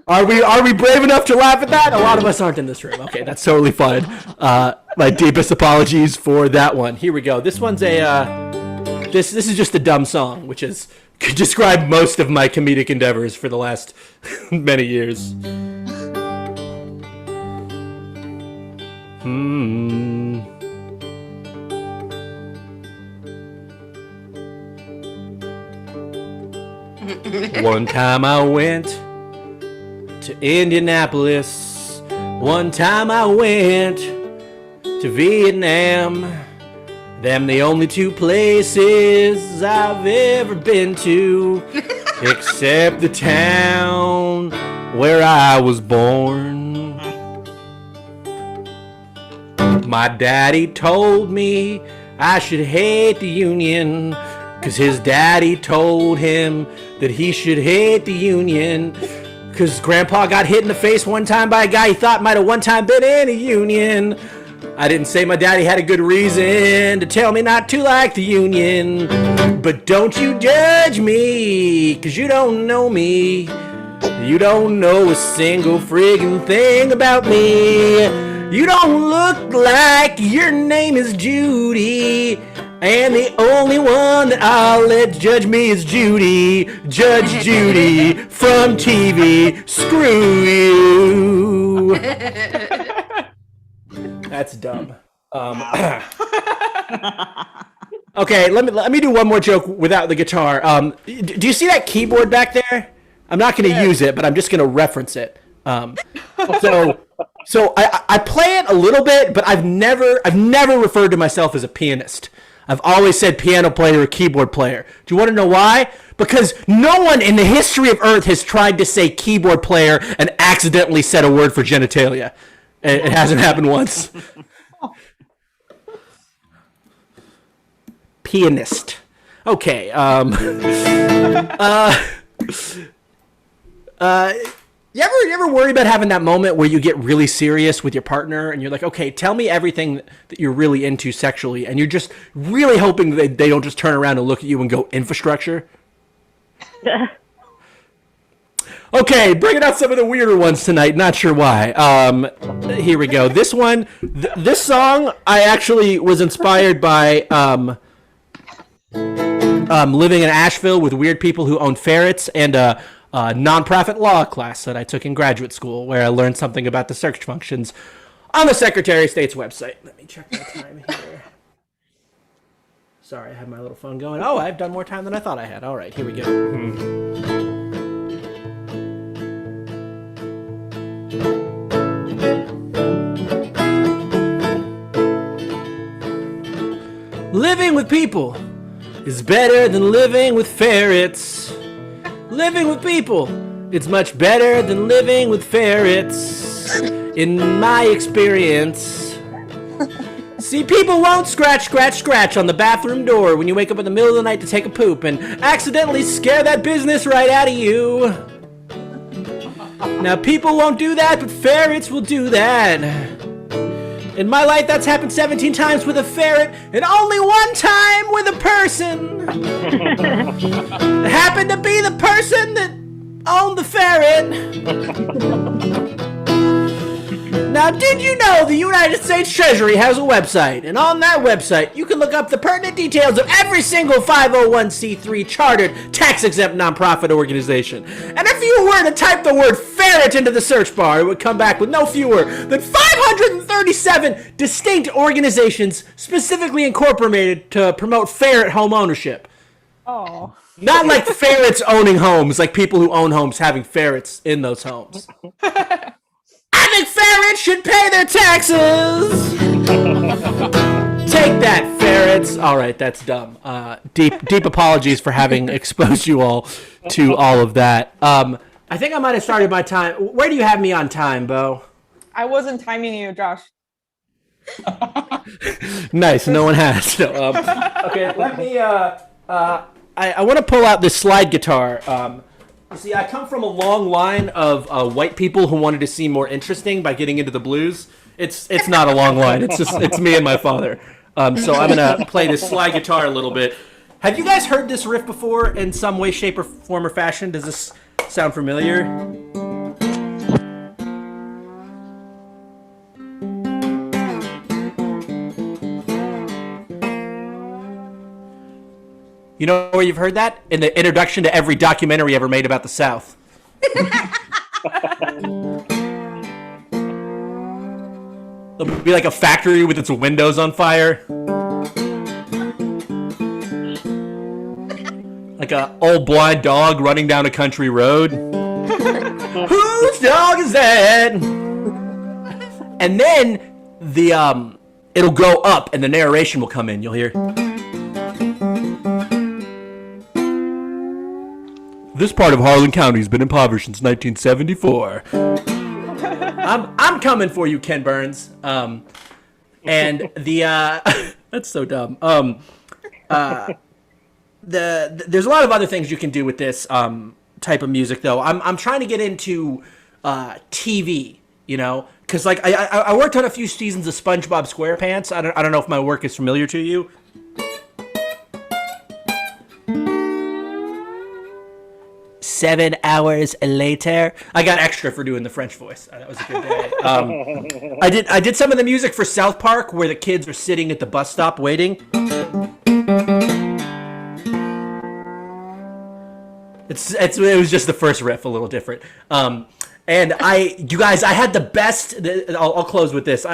Are we brave enough to laugh at that? A lot of us aren't in this room. Okay, that's totally fine. My deepest apologies for that one. Here we go. This one's this is just a dumb song, which could describe most of my comedic endeavors for the last many years. One time I went to Indianapolis. One time I went to Vietnam. Them the only two places I've ever been to, except the town where I was born. My daddy told me I should hate the Union, 'cause his daddy told him that he should hate the Union. 'Cause Grandpa got hit in the face one time by a guy he thought might have one time been in a union. I didn't say my daddy had a good reason to tell me not to like the Union. But don't you judge me, 'cause you don't know me. You don't know a single friggin' thing about me. You don't look like your name is Judy. And the only one that I'll let judge me is Judy. Judge Judy from TV. Screw you. That's dumb. Okay, let me do one more joke without the guitar. Do you see that keyboard back there? I'm not going to use it, but I'm just going to reference it. So I play it a little bit, but I've never referred to myself as a pianist. I've always said piano player or keyboard player. Do you want to know why? Because no one in the history of Earth has tried to say keyboard player and accidentally said a word for genitalia. It hasn't happened once. Pianist. Okay. You ever worry about having that moment where you get really serious with your partner and you're like, okay, tell me everything that you're really into sexually, and you're just really hoping that they don't just turn around and look at you and go, infrastructure? Okay, bringing out some of the weirder ones tonight. Not sure why. Here we go. This one, this song, I actually was inspired by living in Asheville with weird people who own ferrets, and nonprofit law class that I took in graduate school, where I learned something about the search functions on the Secretary of State's website. Let me check my time here. Sorry, I have my little phone going. Oh, I've done more time than I thought I had. All right, here we go. Living with people is better than living with ferrets. Living with people, it's much better than living with ferrets, in my experience. See, people won't scratch on the bathroom door when you wake up in the middle of the night to take a poop and accidentally scare that business right out of you. Now, people won't do that, but ferrets will do that. In my life, that's happened 17 times with a ferret, and only one time with a person. It happened to be the person that owned the ferret. Now, did you know the United States Treasury has a website? And on that website, you can look up the pertinent details of every single 501c3 chartered, tax-exempt nonprofit organization. And if you were to type the word ferret into the search bar, it would come back with no fewer than 537 distinct organizations specifically incorporated to promote ferret home ownership. Oh. Not like ferrets owning homes, like people who own homes having ferrets in those homes. I think ferrets should pay their taxes. Take that, ferrets. All right, that's dumb. Deep apologies for having exposed you all to all of that. I think I might have started my time. Where do you have me on time, Bo? I wasn't timing you, Josh. Nice. No one has. No, okay, let me. I want to pull out this slide guitar. You see, I come from a long line of white people who wanted to seem more interesting by getting into the blues. It's not a long line. It's me and my father. So I'm gonna play this slide guitar a little bit. Have you guys heard this riff before in some way, shape, or form or fashion? Does this sound familiar? You know where you've heard that? In the introduction to every documentary ever made about the South. There'll be like a factory with its windows on fire. Like a old blind dog running down a country road. Whose dog is that? And then it'll go up and the narration will come in. You'll hear. This part of Harlan County has been impoverished since 1974. I'm coming for you, Ken Burns. And the that's so dumb. There's a lot of other things you can do with this type of music, though. I'm trying to get into TV, you know, because like I worked on a few seasons of SpongeBob SquarePants. I don't know if my work is familiar to you. 7 hours later, I got extra for doing the French voice. That was a good day. I did some of the music for South Park, where the kids are sitting at the bus stop waiting. It was just the first riff, a little different. And you guys, I had the best. I'll close with this.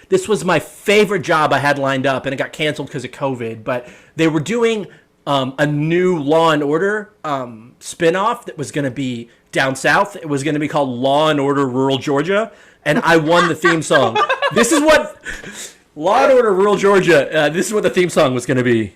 This was my favorite job I had lined up, and it got canceled because of COVID. But they were doing a new Law and Order spinoff that was going to be down south. It was going to be called Law and Order Rural Georgia, and I won the theme song. This is what Law and Order Rural Georgia. This is what the theme song was going to be.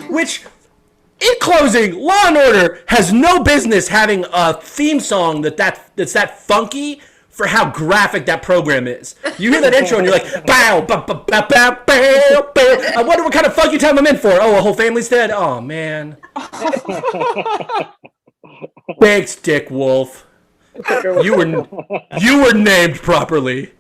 Which, in closing, Law and Order has no business having a theme song that's that funky for how graphic that program is. You hear that intro and you're like, bow, bow, bow, bow, bow, bow, bow. I wonder what kind of funky time I'm in for. Oh, a whole family's dead. Oh man. Thanks, Dick Wolf. You were named properly.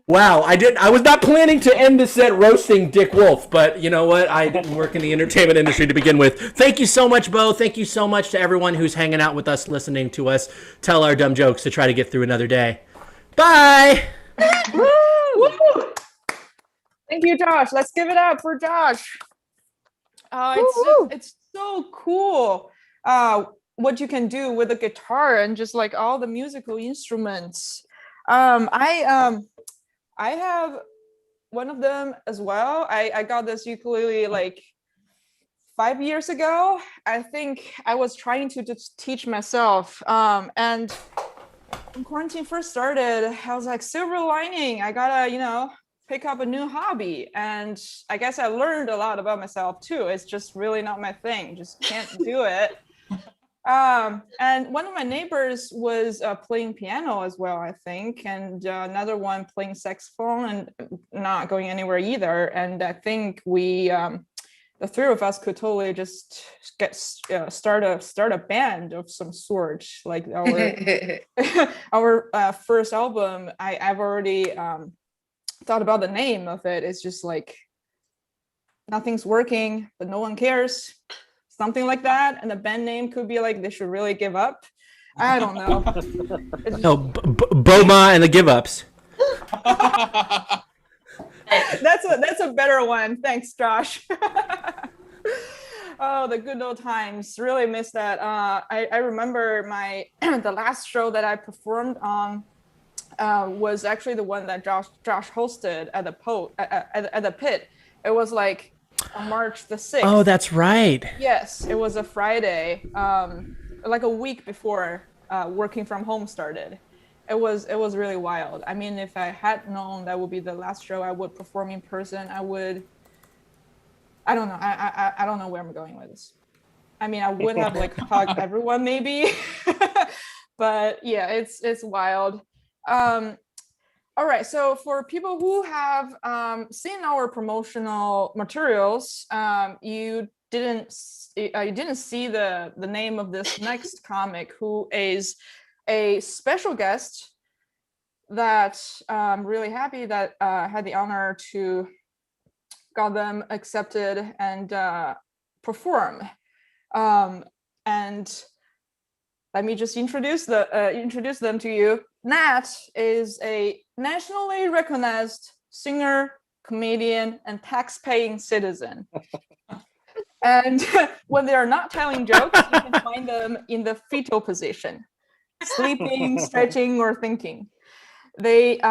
Wow, I was not planning to end this set roasting Dick Wolf, but you know what? I didn't work in the entertainment industry to begin with. Thank you so much, Bo. Thank you so much to everyone who's hanging out with us, listening to us tell our dumb jokes to try to get through another day. Bye! Woo! Thank you, Josh. Let's give it up for Josh. It's so cool what you can do with a guitar and just like all the musical instruments. I have one of them as well. I got this ukulele like 5 years ago. I think I was trying to just teach myself. And when quarantine first started, I was like, silver lining. I gotta, pick up a new hobby. And I guess I learned a lot about myself too. It's just really not my thing. Just can't do it. And one of my neighbors was playing piano as well, I think, and another one playing saxophone and not going anywhere either. And I think we, the three of us, could totally just start a band of some sort. Like our first album, I've already thought about the name of it. It's just like nothing's working, but no one cares. Something like that, and the band name could be like They Should Really Give Up. I don't know. No, Boma and the Give Ups. That's a better one. Thanks, Josh. Oh, the good old times. Really miss that. I remember the last show that I performed on was actually the one that Josh hosted at the Pit. It was like on March the 6th. Oh, that's right. Yes, it was a Friday, like a week before working from home started. it was really wild. I mean, if I had known that would be the last show I would perform in person, I don't know. I don't know where I'm going with this. I mean, I would have like hugged everyone maybe, but yeah, it's wild. All right, so for people who have seen our promotional materials, you didn't see the name of this next comic, who is a special guest that I'm really happy that had the honor to got them accepted and perform. And let me just introduce them to you. Nat is a nationally recognized singer, comedian, and tax-paying citizen. And when they are not telling jokes, you can find them in the fetal position, sleeping, stretching, or thinking. They've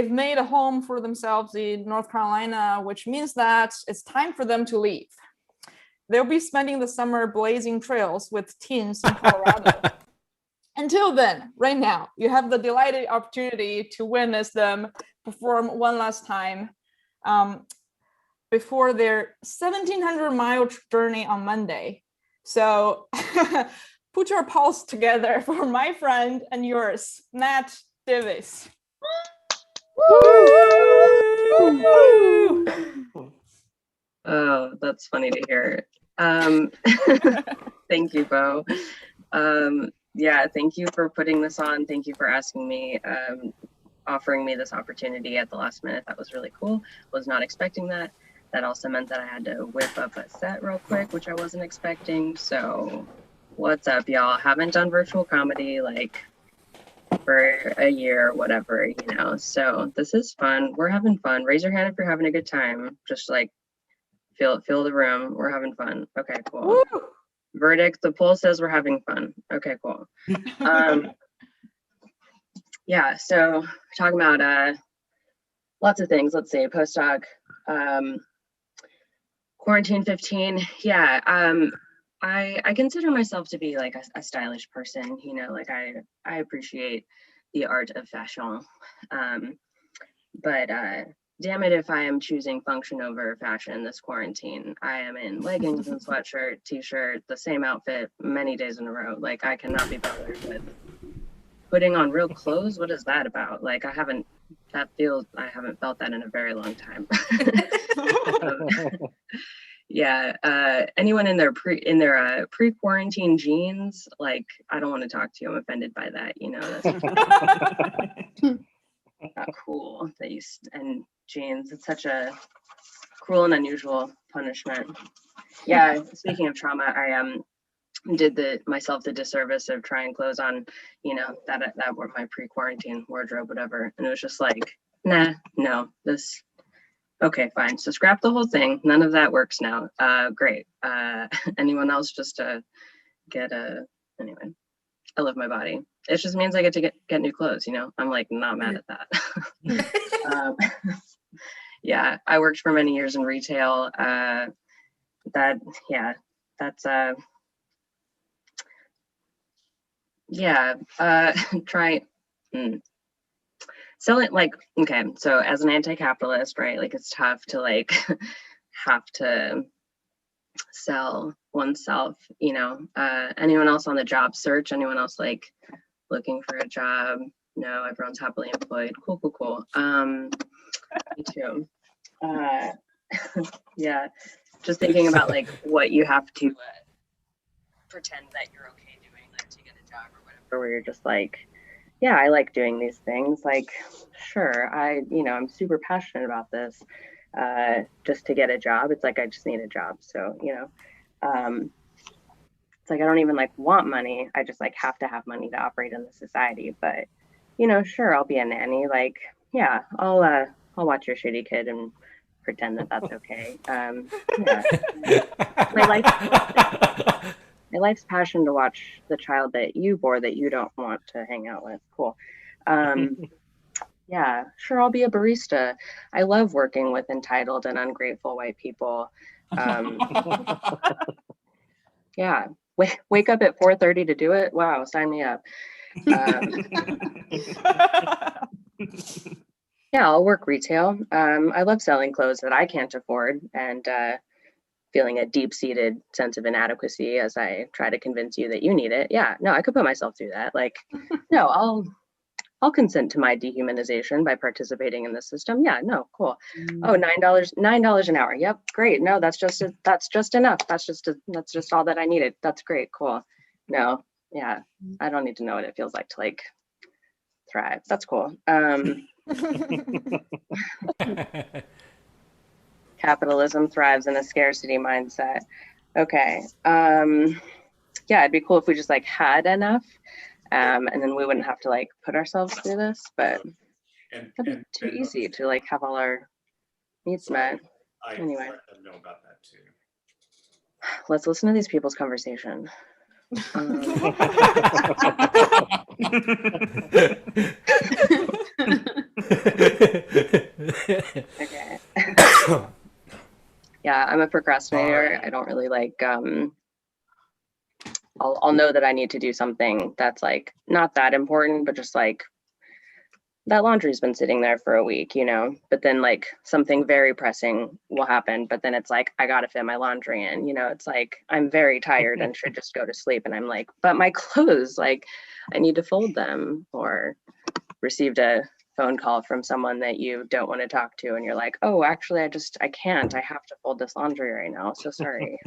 made a home for themselves in North Carolina, which means that it's time for them to leave. They'll be spending the summer blazing trails with teens in Colorado. Until then, right now, you have the delighted opportunity to witness them perform one last time before their 1,700-mile journey on Monday. So put your paws together for my friend and yours, Nat Davis. Oh, that's funny to hear. Thank you, Bo. Yeah, thank you for putting this on. Thank you for asking me, offering me this opportunity at the last minute. That was really cool. Was not expecting that. That also meant that I had to whip up a set real quick, which I wasn't expecting. So what's up, y'all? Haven't done virtual comedy like for a year or whatever, you know. So this is fun. We're having fun. Raise your hand if you're having a good time. Just like feel the room. We're having fun. Okay, cool. Woo! Verdict, the poll says we're having fun. Okay, cool. Yeah, so talking about lots of things. Let's see, postdoc, quarantine 15. Yeah, I consider myself to be like a stylish person, you know, like I appreciate the art of fashion. But damn it if I am choosing function over fashion this quarantine. I am in leggings and sweatshirt, t-shirt, the same outfit many days in a row. Like I cannot be bothered with putting on real clothes. What is that about? Like I haven't felt that in a very long time. Yeah, anyone in their pre-quarantine jeans, like I don't want to talk to you. I'm offended by that, you know. That's not cool. And jeans, it's such a cruel and unusual punishment. Yeah, speaking of trauma, I did myself the disservice of trying clothes on, you know, that were my pre-quarantine wardrobe, whatever, and it was just like, nah, no, this. Okay, fine. So scrap the whole thing. None of that works now. Great. Anyone else just to get anyway, I love my body. It just means I get to get new clothes, you know? I'm like not mad at that. Yeah, I worked for many years in retail. Selling, like, okay, so as an anti-capitalist, right, like it's tough to like have to sell oneself, you know. Anyone else on the job search? Anyone else like looking for a job? No, everyone's happily employed. Cool. Me too. Yeah, just thinking about like what you have to pretend that you're okay doing, like to get a job or whatever, where you're just like, yeah, I like doing these things. Like, sure, I'm super passionate about this. Just to get a job, it's like I just need a job. So, you know, it's like I don't even like want money. I just like have to have money to operate in the society. But, you know, sure, I'll be a nanny. Like, yeah, I'll watch your shitty kid and pretend that that's okay. Yeah. My life's passion to watch the child that you bore that you don't want to hang out with. Cool. Yeah, sure, I'll be a barista. I love working with entitled and ungrateful white people. Yeah, wake up at 4:30 to do it. Wow, sign me up. Yeah, I'll work retail. I love selling clothes that I can't afford and feeling a deep-seated sense of inadequacy as I try to convince you that you need it. Yeah, no, I could put myself through that. Like, no, I'll consent to my dehumanization by participating in the system. Yeah, no, cool. Oh, $9 an hour. Yep, great. No, that's just enough. That's just all that I needed. That's great, cool. No, yeah, I don't need to know what it feels like to like thrive. That's cool. Capitalism thrives in a scarcity mindset. Okay. Yeah, it'd be cool if we just like had enough, and then we wouldn't have to like put ourselves through this, but that'd be too easy to like have all our needs met. Anyway, let them know about that too. let's listen to these people's conversation. Okay. Yeah, I'm a procrastinator. I don't really like I'll know that I need to do something that's like not that important, but just like that laundry's been sitting there for a week, you know, but then like something very pressing will happen, but then it's like I gotta fit my laundry in, you know. It's like I'm very tired and should just go to sleep, and I'm like, but my clothes, like I need to fold them. Or received a phone call from someone that you don't want to talk to, and you're like, oh, actually I can't, I have to fold this laundry right now, so sorry.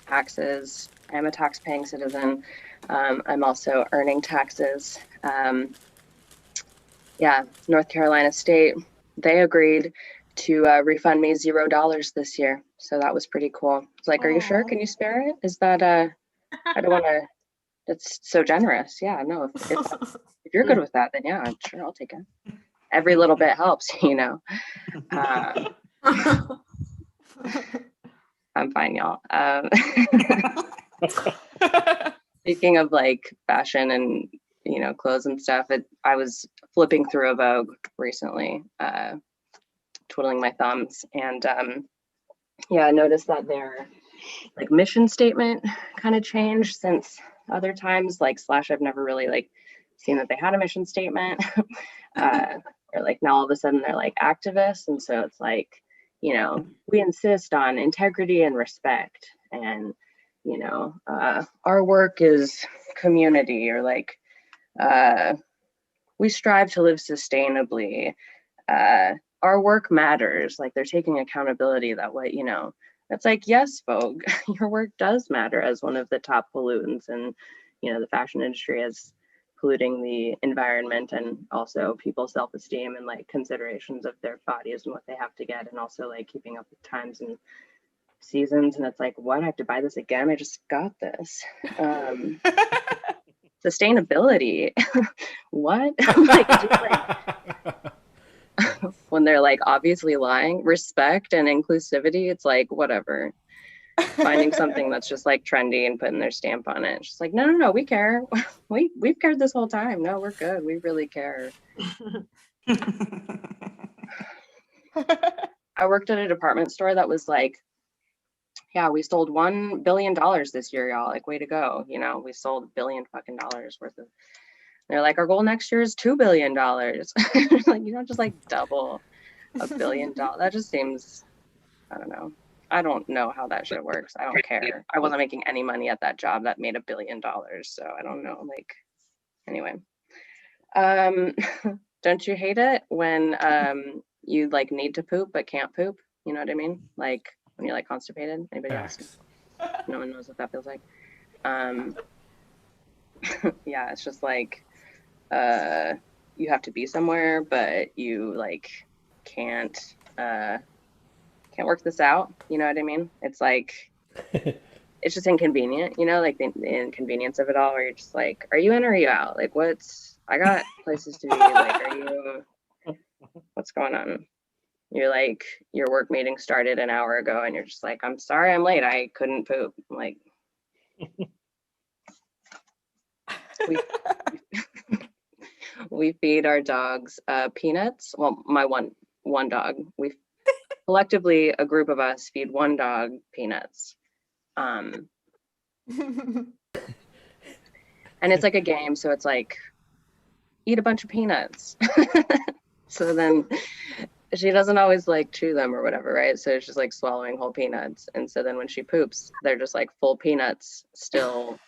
Taxes. I'm a tax-paying citizen. I'm also earning taxes. Yeah, North Carolina State, they agreed to refund me $0 this year, so that was pretty cool. It's like, are you sure? Can you spare it? Is that I don't want to. That's so generous. Yeah, no. If you're good with that, then yeah, sure, I'll take it. Every little bit helps, you know. I'm fine, y'all. Speaking of like fashion and, you know, clothes and stuff, I was flipping through a Vogue recently, twiddling my thumbs, and yeah, I noticed that their like mission statement kind of changed since other times. Like Slash, I've never really like seen that they had a mission statement. Or like now all of a sudden they're like activists, and so it's like, you know, we insist on integrity and respect, and you know, our work is community, or like we strive to live sustainably. Our work matters. Like they're taking accountability that way, you know. It's like, yes, Vogue, your work does matter as one of the top pollutants, and you know, the fashion industry is polluting the environment and also people's self-esteem and like considerations of their bodies and what they have to get, and also like keeping up with times and seasons. And it's like, what, I have to buy this again? I just got this. Sustainability. What? Like, just like when they're like obviously lying. Respect and inclusivity, it's like whatever. Finding something that's just like trendy and putting their stamp on it. It's just like, no, we care. We've cared this whole time. No, we're good. We really care. I worked at a department store that was like, yeah, we sold $1 billion this year, y'all. Like, way to go. You know, we sold $1 billion fucking worth of. They're like, our goal next year is $2 billion. Like, you don't just like double $1 billion. That just seems, I don't know. I don't know how that shit works. I don't care. I wasn't making any money at that job that made $1 billion. So I don't know. Like, anyway. Don't you hate it when you like need to poop but can't poop? You know what I mean? Like when you're like constipated. Anybody else? No one knows what that feels like. Yeah, it's just like you have to be somewhere, but you like can't work this out. You know what I mean? It's like it's just inconvenient, you know, like the inconvenience of it all, where you're just like, are you in or are you out? Like, I got places to be. Like, what's going on? You're like, your work meeting started an hour ago and you're just like, I'm sorry I'm late, I couldn't poop. I'm like, we feed our dogs peanuts. Well, my one dog, we collectively, a group of us, feed one dog peanuts And it's like a game, so it's like eat a bunch of peanuts. So then she doesn't always like chew them or whatever, right? So she's like swallowing whole peanuts. And so then when she poops, they're just like full peanuts still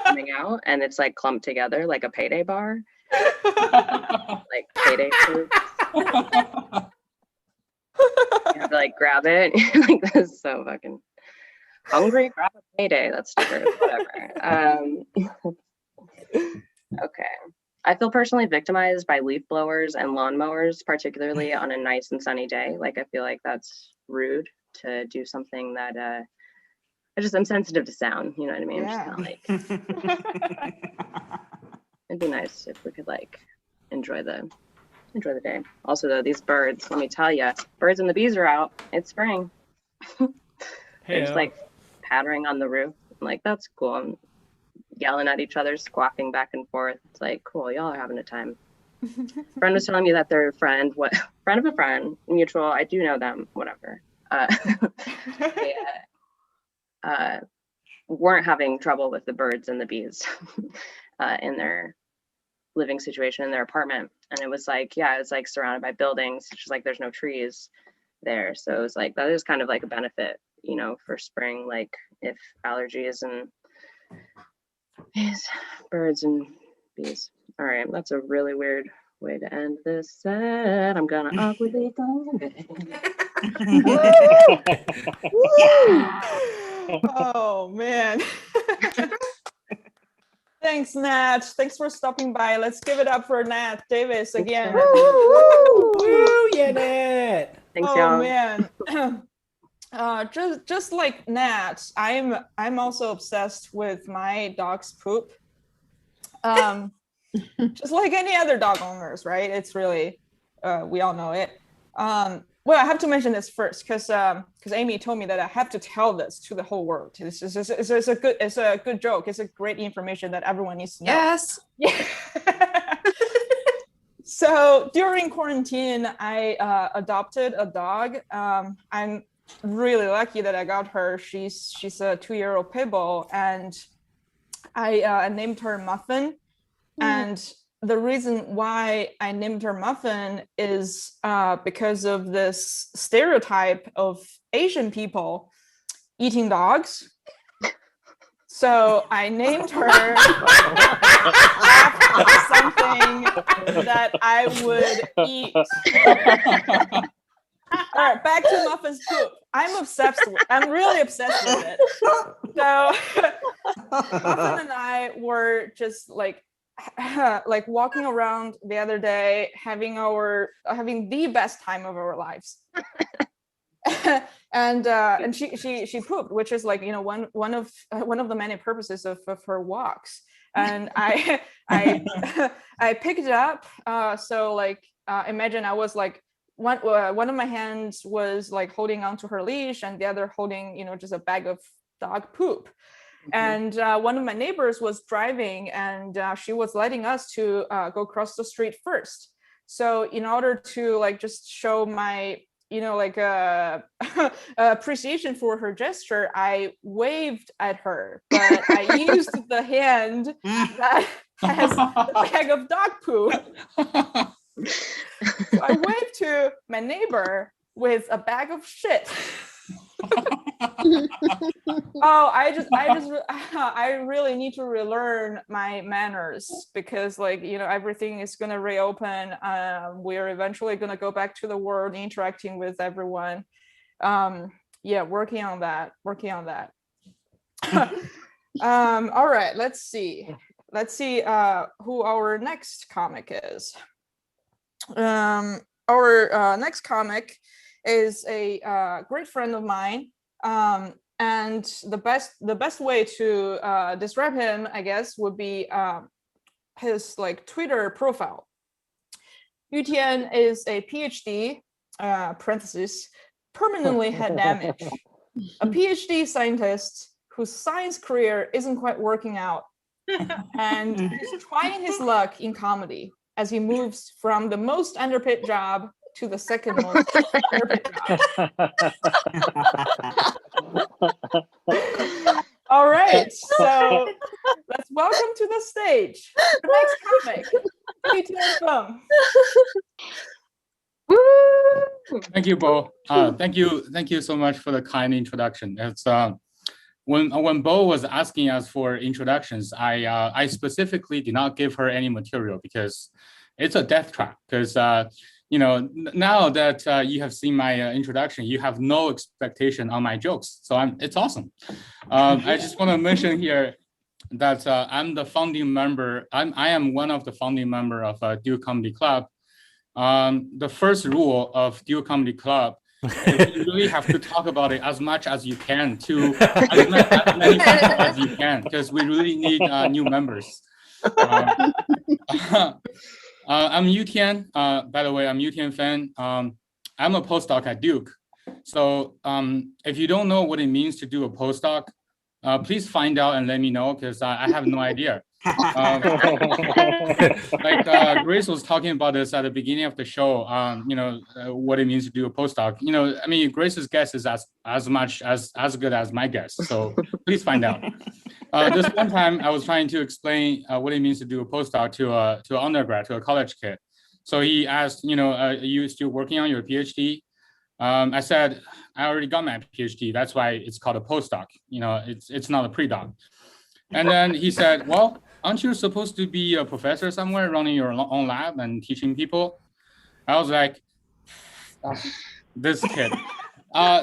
coming out, and it's like clumped together like a payday bar. Like payday poops. You have to like grab it. Like, this is so fucking hungry, grab a payday. That's stupid. Whatever. Okay. I feel personally victimized by leaf blowers and lawnmowers, particularly on a nice and sunny day. Like, I feel like that's rude to do something that I'm sensitive to sound, you know what I mean? Yeah. Just not like it'd be nice if we could like enjoy the day. Also though, these birds, let me tell you, birds and the bees are out. It's spring. They're just like pattering on the roof. I'm like, that's cool. I'm yelling at each other, squawking back and forth. It's like, cool, y'all are having a time. Friend was telling me that their friend of a friend, mutual, I do know them, whatever. They weren't having trouble with the birds and the bees in their living situation in their apartment. And it was like, yeah, it's like surrounded by buildings. It's just like there's no trees there. So it was like, that is kind of like a benefit, you know, for spring, like if allergies and birds and bees. All right, that's a really weird way to end this set. I'm gonna awkwardly go. Oh man. Thanks, Nat. Thanks for stopping by. Let's give it up for Nat Davis again. Woo, yeah, Nat. Thanks, Oh y'all. man. Just like Nat, I'm also obsessed with my dog's poop. Just like any other dog owners, right? It's really we all know it. Well, I have to mention this first because Amy told me that I have to tell this to the whole world. It's a good joke. It's a great information that everyone needs to know. Yes. Yeah. So during quarantine, I adopted a dog. I'm really lucky that I got her. She's a 2-year-old pit bull, and I named her Muffin. And the reason why I named her Muffin is because of this stereotype of Asian people eating dogs. So I named her after something that I would eat. All right, back to Muffin's poop. I'm really obsessed with it. So Muffin and I were just like walking around the other day, having the best time of our lives. and she pooped, which is like, you know, one of the many purposes of her walks. And I picked it up. So like imagine I was like one of my hands was like holding onto her leash, and the other holding, you know, just a bag of dog poop. And one of my neighbors was driving, and she was letting us to go across the street first. So in order to like just show my, you know, like appreciation for her gesture, I waved at her, but I used the hand that has the bag of dog poo. So I waved to my neighbor with a bag of shit. Oh, I really need to relearn my manners, because like, you know, everything is gonna reopen. We're eventually gonna go back to the world, interacting with everyone. Yeah, working on that. All right, let's see who our next comic is. Our next comic is a great friend of mine, and the best way to describe him, I guess, would be his like Twitter profile. Yutian is a PhD parentheses permanently head damage, a PhD scientist whose science career isn't quite working out, and he's trying his luck in comedy as he moves from the most underpaid job to the second most underpaid job. All right, so let's welcome to the stage the next comic, Film. Thank you, Bo. Thank you so much for the kind introduction. It's when Bo was asking us for introductions, I specifically did not give her any material because it's a death trap. Because now that you have seen my introduction, you have no expectation on my jokes, so it's awesome. I just want to mention here that I'm the founding member. I am one of the founding member of Duke Comedy Club. The first rule of Duke Comedy Club is you really have to talk about it as much as you can to as many people as you can, because we really need new members. I'm Yu Tian. By the way, I'm Yu Tian fan. I'm a postdoc at Duke. So if you don't know what it means to do a postdoc, please find out and let me know, because I have no idea. Grace was talking about this at the beginning of the show, what it means to do a postdoc. I mean, Grace's guess is as good as my guess. So please find out. This one time I was trying to explain what it means to do a postdoc to an undergrad, to a college kid. So he asked, are you still working on your PhD? I said, I already got my PhD. That's why it's called a postdoc. It's not a pre-doc. And then he said, well, aren't you supposed to be a professor somewhere running your own lab and teaching people? I was like, this kid.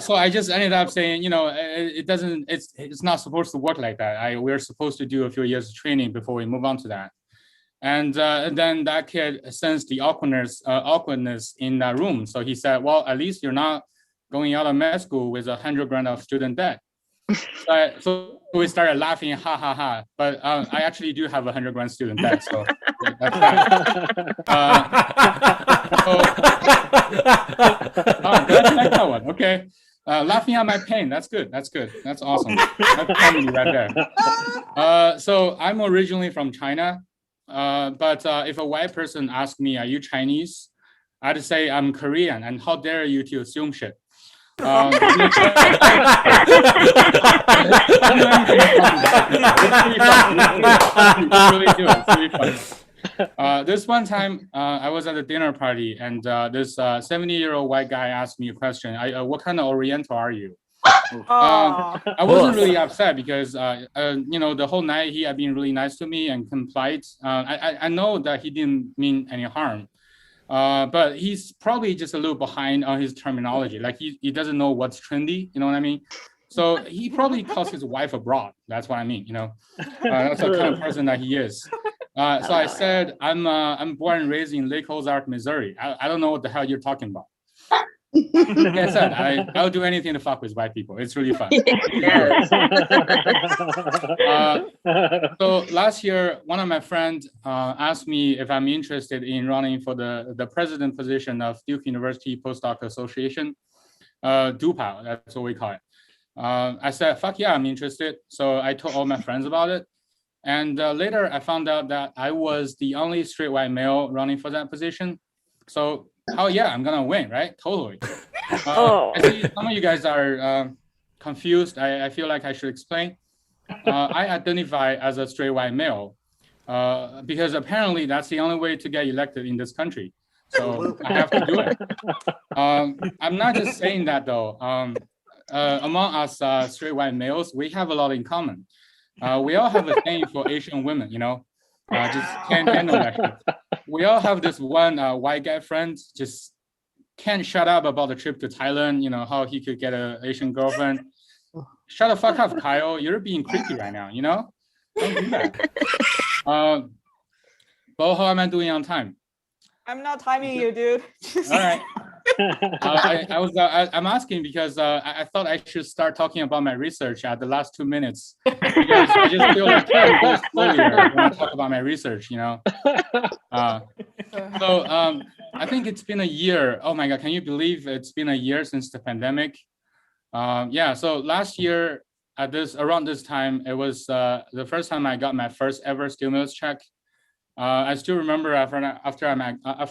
So I just ended up saying, it's not supposed to work like that. We're supposed to do a few years of training before we move on to that. And then that kid sensed the awkwardness in that room. So he said, well, at least you're not going out of med school with $100,000 of student debt. So we started laughing, ha ha ha. But I actually do have $100,000 student debt, so that's that one. Okay, laughing at my pain. That's good. That's awesome. That's comedy right there. So I'm originally from China, but if a white person asks me, "Are you Chinese?" I'd say I'm Korean. And how dare you to assume shit? It's really fun. This one time, I was at a dinner party, and this 70-year-old white guy asked me a question. What kind of Oriental are you? I wasn't really upset because, the whole night he had been really nice to me and compliant. I know that he didn't mean any harm. But he's probably just a little behind on his terminology. Like he doesn't know what's trendy, you know what I mean? So he probably calls his wife abroad. That's what I mean, that's the kind of person that he is. So I said, I'm born and raised in Lake Ozark, Missouri. I don't know what the hell you're talking about. Like I said, I'll do anything to fuck with white people. It's really fun. So last year, one of my friends asked me if I'm interested in running for the president position of Duke University Postdoc Association, DUPA, that's what we call it. I said, fuck yeah, I'm interested. So I told all my friends about it. And later I found out that I was the only straight white male running for that position. So oh yeah, I'm gonna win, right? Totally. I see some of you guys are confused. I feel like I should explain. I identify as a straight white male because apparently that's the only way to get elected in this country. So I have to do it. I'm not just saying that though. Among us straight white males, we have a lot in common. We all have a thing for Asian women, just can't handle that shit. We all have this one white guy friend, just can't shut up about the trip to Thailand, how he could get an Asian girlfriend. Shut the fuck up, Kyle. You're being creepy right now, Don't do that. Bo, how am I doing on time? I'm not timing you, dude. All right. I'm asking because I thought I should start talking about my research at the last 2 minutes. Because I just feel like I go slowly when I talk about my research, So I think it's been a year. Oh my God, can you believe it's been a year since the pandemic? So last year around this time, it was the first time I got my first ever stimulus check. I still remember after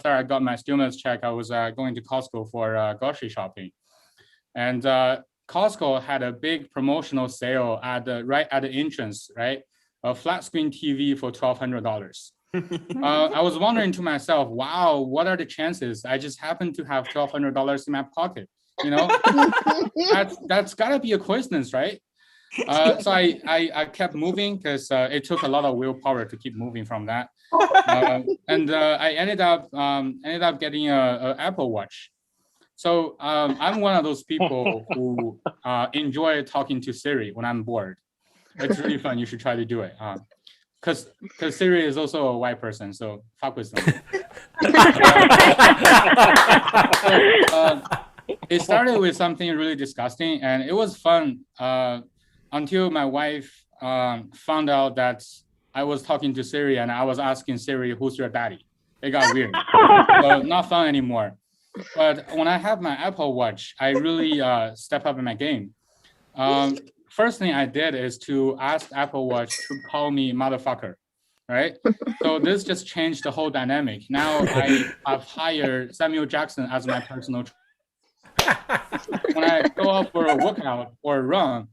I got my stimulus check, I was going to Costco for grocery shopping, and Costco had a big promotional sale at right at the entrance, right? A flat screen TV for $1,200. I was wondering to myself, wow, what are the chances? I just happen to have $1,200 in my pocket. You know, that's gotta be a coincidence, right? So I kept moving because it took a lot of willpower to keep moving from that, and I ended up getting a Apple Watch. So I'm one of those people who enjoy talking to Siri when I'm bored. It's really fun. You should try to do it. Because Siri is also a white person, so fuck with them. It started with something really disgusting, and it was fun until my wife found out that I was talking to Siri and I was asking Siri, "Who's your daddy?" It got weird. So not fun anymore. But when I have my Apple Watch, I really step up in my game. First thing I did is to ask Apple Watch to call me motherfucker, right? So this just changed the whole dynamic. Now I have hired Samuel Jackson as my personal trainer. When I go out for a workout or a run,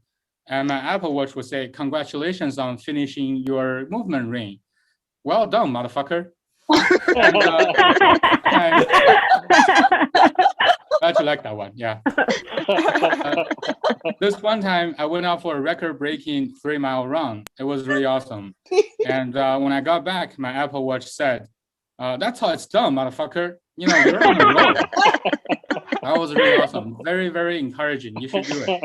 and my Apple Watch would say, "Congratulations on finishing your movement ring. Well done, motherfucker." And, glad you like that one, yeah. This one time, I went out for a record-breaking 3-mile run. It was really awesome. And when I got back, my Apple Watch said, "That's how it's done, motherfucker. You know, you're on the road." That was really awesome. Very, very encouraging. You should do it.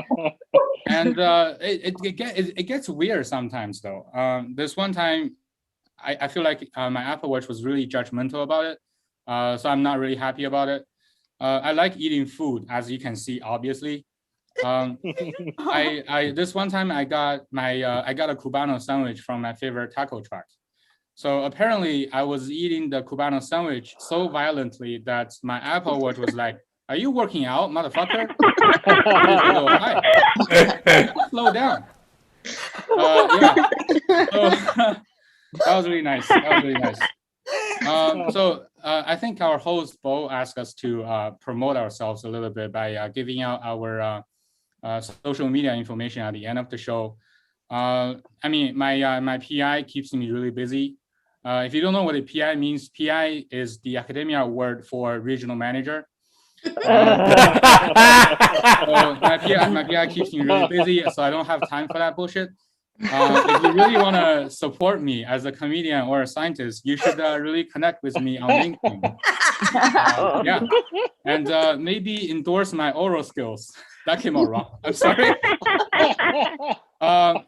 And it gets weird sometimes, though. This one time, I feel like my Apple Watch was really judgmental about it. So I'm not really happy about it. I like eating food, as you can see, obviously. This one time I got a Cubano sandwich from my favorite taco truck. So apparently I was eating the Cubano sandwich so violently that my Apple Watch was like, "Are you working out, motherfucker?" Slow down. Yeah. So, that was really nice. So I think our host Bo asked us to promote ourselves a little bit by giving out our social media information at the end of the show. I mean, my PI keeps me really busy. If you don't know what a PI means, PI is the academia word for regional manager. So my PI keeps me really busy, so I don't have time for that bullshit. If you really want to support me as a comedian or a scientist, you should really connect with me on LinkedIn. Yeah, and maybe endorse my oral skills. That came out wrong. I'm sorry.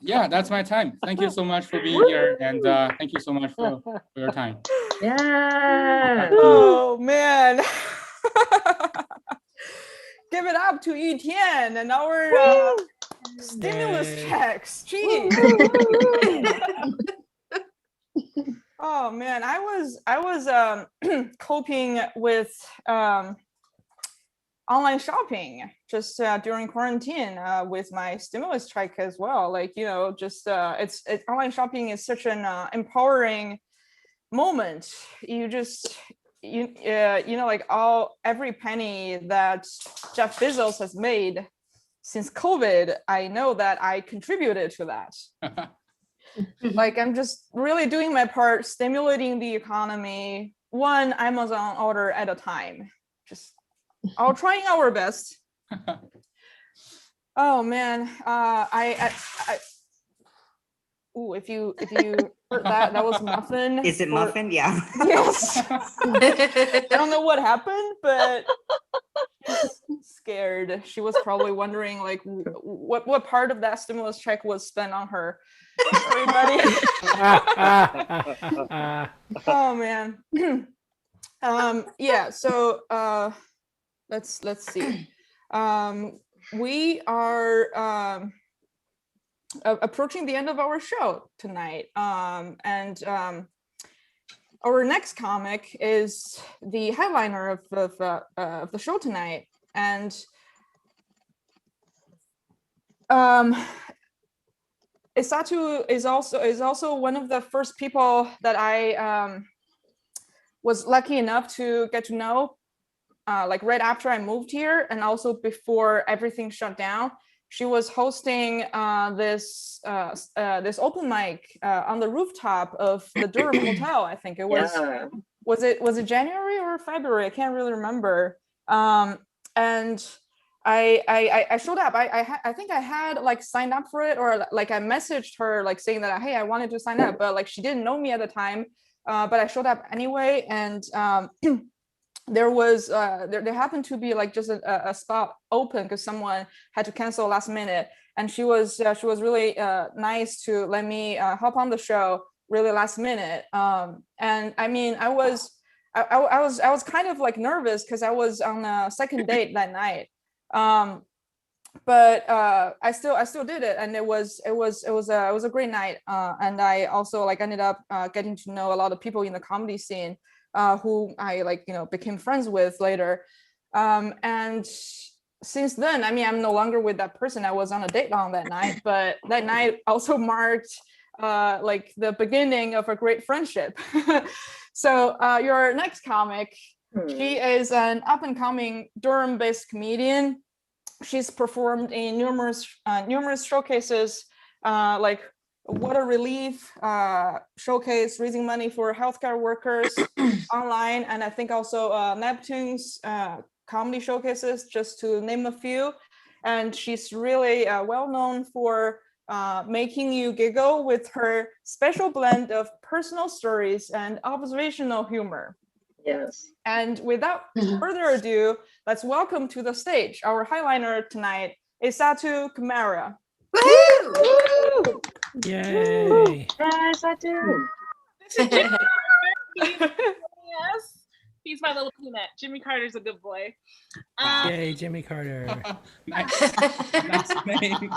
Yeah, that's my time. Thank you so much for being here, and thank you so much for your time. Yeah. Oh man. Give it up to Etienne and our stimulus checks. Jeez. Oh man, I was coping with online shopping just during quarantine with my stimulus check as well. Like, you know, just it's online shopping is such an empowering moment. You know, like every penny that Jeff Bezos has made since COVID, I know that I contributed to that. Like, I'm just really doing my part, stimulating the economy, one Amazon order at a time. Just all trying our best. Oh man, ooh, if you heard that was Muffin. Is it Muffin? Yeah. Yes. I don't know what happened, but she's scared. She was probably wondering, like, what part of that stimulus check was spent on her. Everybody. Oh man. Yeah. So let's see. We are approaching the end of our show tonight, and our next comic is the headliner of the show tonight, and Isatu is also one of the first people that I was lucky enough to get to know, like right after I moved here, and also before everything shut down. she was hosting this open mic on the rooftop of the Durham Hotel. I think it was. Yeah. Was it January or February? I can't really remember. And I showed up. I think I had like signed up for it, or like I messaged her like saying that, hey, I wanted to sign up, but like she didn't know me at the time. But I showed up anyway, and there was there happened to be like just a spot open because someone had to cancel last minute, and she was really nice to let me hop on the show really last minute. And I mean, I was kind of like nervous because I was on a second date that night. But I still did it, and it was a great night. And I also like ended up getting to know a lot of people in the comedy scene who I like, became friends with later. And since then, I mean, I'm no longer with that person I was on a date on that night, but that night also marked like the beginning of a great friendship. So your next comic, she is an up-and-coming Durham-based comedian. She's performed in numerous showcases, like Water Relief showcase, raising money for healthcare workers online, and I think also Neptune's comedy showcases, just to name a few. And she's really well known for making you giggle with her special blend of personal stories and observational humor. Yes. And without further ado, let's welcome to the stage our highliner tonight, Isatu Kamara. Woohoo! Yay! Yes, I do. Yes. He's my little peanut. Jimmy Carter's a good boy. Yay, Jimmy Carter. Nice name.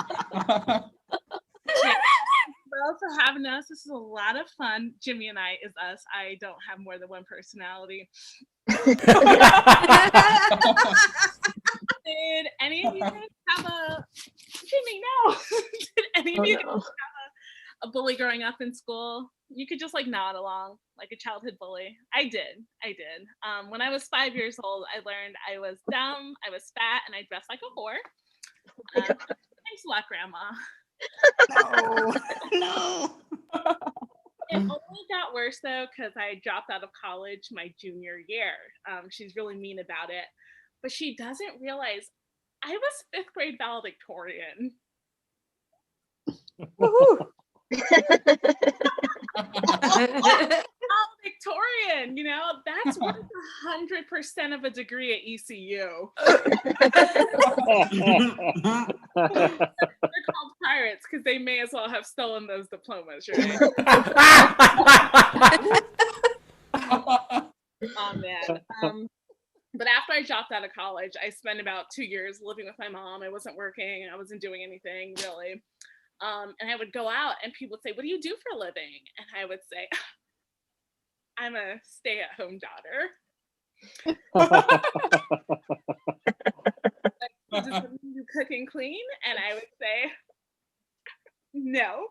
Well, for having us. This is a lot of fun. Jimmy and I is us. I don't have more than one personality. Did any of you guys have a Jimmy? No. Did any of you guys have a bully growing up in school? You could just like nod along, like a childhood bully. I did. When I was 5 years old, I learned I was dumb, I was fat, and I dressed like a whore. Thanks a lot, Grandma. No. It only got worse though because I dropped out of college my junior year. She's really mean about it, but she doesn't realize I was 5th grade valedictorian. Valedictorian, that's worth 100% of a degree at ECU. They're called pirates because they may as well have stolen those diplomas, right? Oh man. But after I dropped out of college, I spent about 2 years living with my mom. I wasn't working. I wasn't doing anything really. And I would go out and people would say, "What do you do for a living?" And I would say, "I'm a stay-at-home daughter." Does that mean you cook and clean? And I would say, no.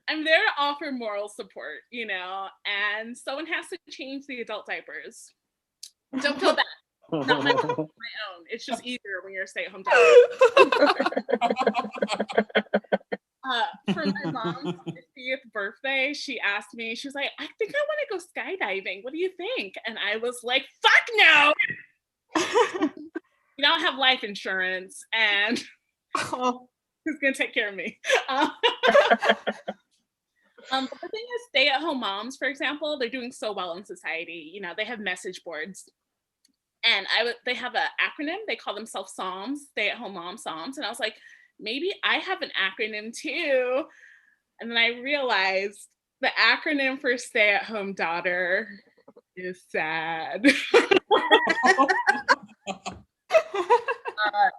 I'm there to offer moral support, and someone has to change the adult diapers. Don't feel bad. Not my own. It's just easier when you're a stay-at-home daughter. For my mom's 50th birthday, she asked me, she was like, "I think I want to go skydiving. What do you think?" And I was like, "Fuck no!" I have life insurance, and who's gonna take care of me? But the thing is, stay-at-home moms, for example, they're doing so well in society. They have message boards. And they have an acronym. They call themselves SOMs, stay-at-home mom SOMs. And I was like, maybe I have an acronym too. And then I realized the acronym for stay-at-home daughter is SAD.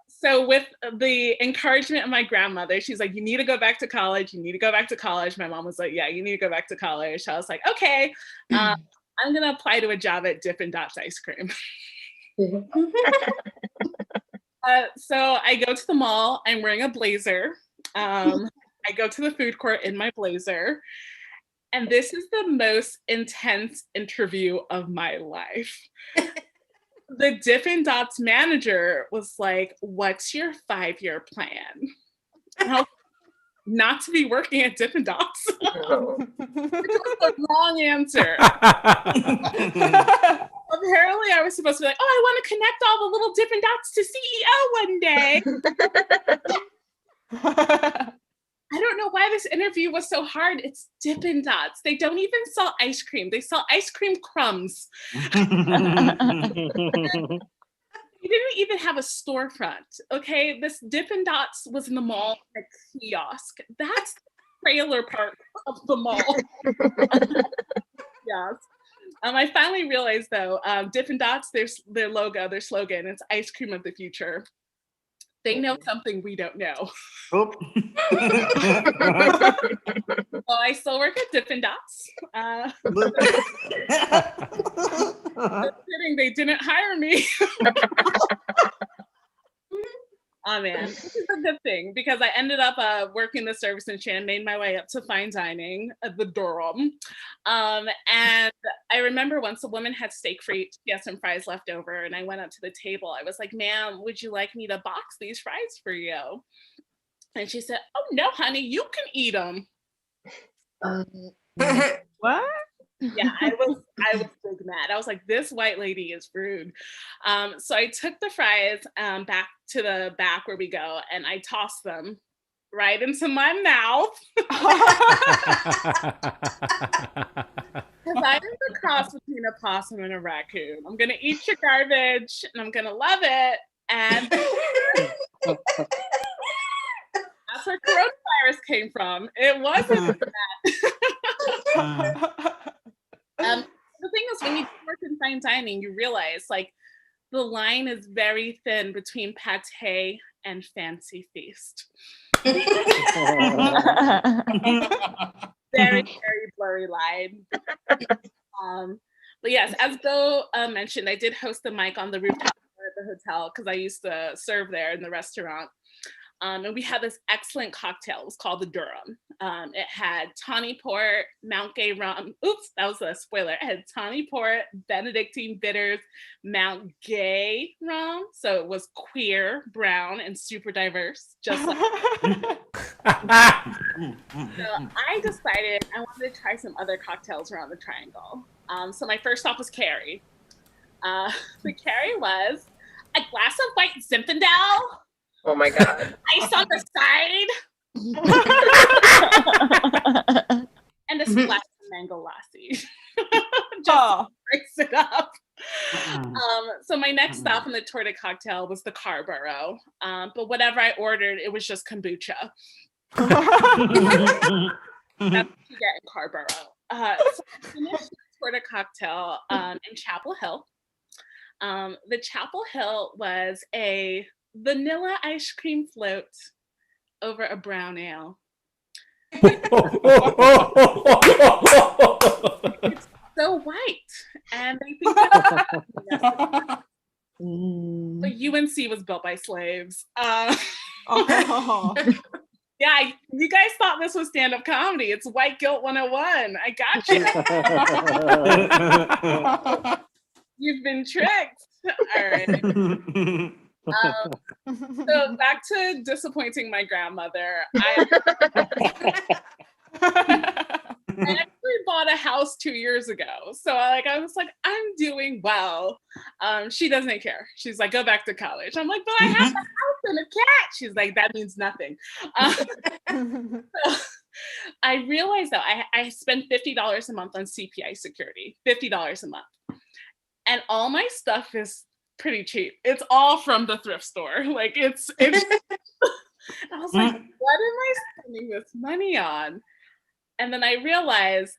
So with the encouragement of my grandmother, she's like, "You need to go back to college. You need to go back to college." My mom was like, "Yeah, you need to go back to college." So I was like, okay, I'm going to apply to a job at Dippin' Dots Ice Cream. So I go to the mall. I'm wearing a blazer. I go to the food court in my blazer. And this is the most intense interview of my life. the Dippin' Dots manager was like, "What's your 5-year plan?" And I was, not to be working at Dippin' Dots. Which was the wrong answer. Apparently, I was supposed to be like, "Oh, I want to connect all the little Dippin' Dots to CEO one day." I don't know why this interview was so hard. It's Dippin' Dots. They don't even sell ice cream. They sell ice cream crumbs. They didn't even have a storefront. Okay, this Dippin' Dots was in the mall, like kiosk. That's the trailer park of the mall. Yes. I finally realized though, Dippin' Dots, their logo, their slogan, it's ice cream of the future. They know something we don't know. Oh. Well, I still work at Dippin' Dots. Just kidding, they didn't hire me. Oh man, this is a good thing because I ended up working the service industry and made my way up to fine dining at the Durham. And I remember once a woman had steak free, she had some fries left over, and I went up to the table. I was like, "Ma'am, would you like me to box these fries for you?" And she said, "Oh no, honey, you can eat them." What? Yeah, I was big mad. I was like, this white lady is rude. So I took the fries back to the back where we go, and I tossed them right into my mouth. Because I am the cross between a possum and a raccoon. I'm gonna eat your garbage, and I'm gonna love it. And that's where coronavirus came from. It wasn't that. The thing is, when you work in fine dining, you realize like the line is very thin between pate and fancy feast. Very, very blurry line. But yes, as Go mentioned, I did host the mic on the rooftop at the hotel because I used to serve there in the restaurant. And we had this excellent cocktail. It was called the Durham. It had tawny port, Mount Gay rum. Oops, that was a spoiler. It had tawny port, Benedictine bitters, Mount Gay rum. So it was queer, brown, and super diverse, just like. So I decided I wanted to try some other cocktails around the triangle. So my first stop was Carrie. The Carrie was a glass of white Zinfandel. Oh my God. Ice on the side. And a splash of mango lassi. Just to spice it up. So my next stop on the tour de cocktail was the Carborough. But whatever I ordered, it was just kombucha. That's what you get in Carborough. So I finished the tour de cocktail in Chapel Hill. The Chapel Hill was a vanilla ice cream float over a brown ale. It's so white, and I think but UNC was built by slaves. Yeah, you guys thought this was stand-up comedy. It's White Guilt 101. I got you. You've been tricked. All right. So back to disappointing my grandmother. I actually bought a house 2 years ago. So I was like, I'm doing well. She doesn't care. She's like, go back to college. I'm like, but I have a house and a cat. She's like, that means nothing. So I realized though, I spend $50 a month on CPI security, $50 a month. And all my stuff is pretty cheap. It's all from the thrift store. Like it's I was like, what am I spending this money on? And then I realized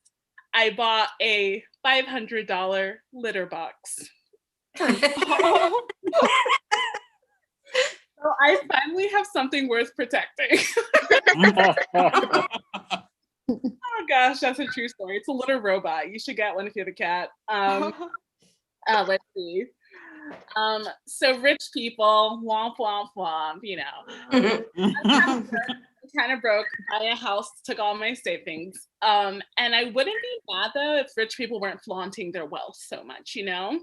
I bought a $500 litter box. So I finally have something worth protecting. Oh gosh, that's a true story. It's a litter robot. You should get one if you have a cat. Let's see. So rich people, womp womp womp, you know. I'm kind of broke, buy a house, took all my savings. And I wouldn't be mad though if rich people weren't flaunting their wealth so much, you know.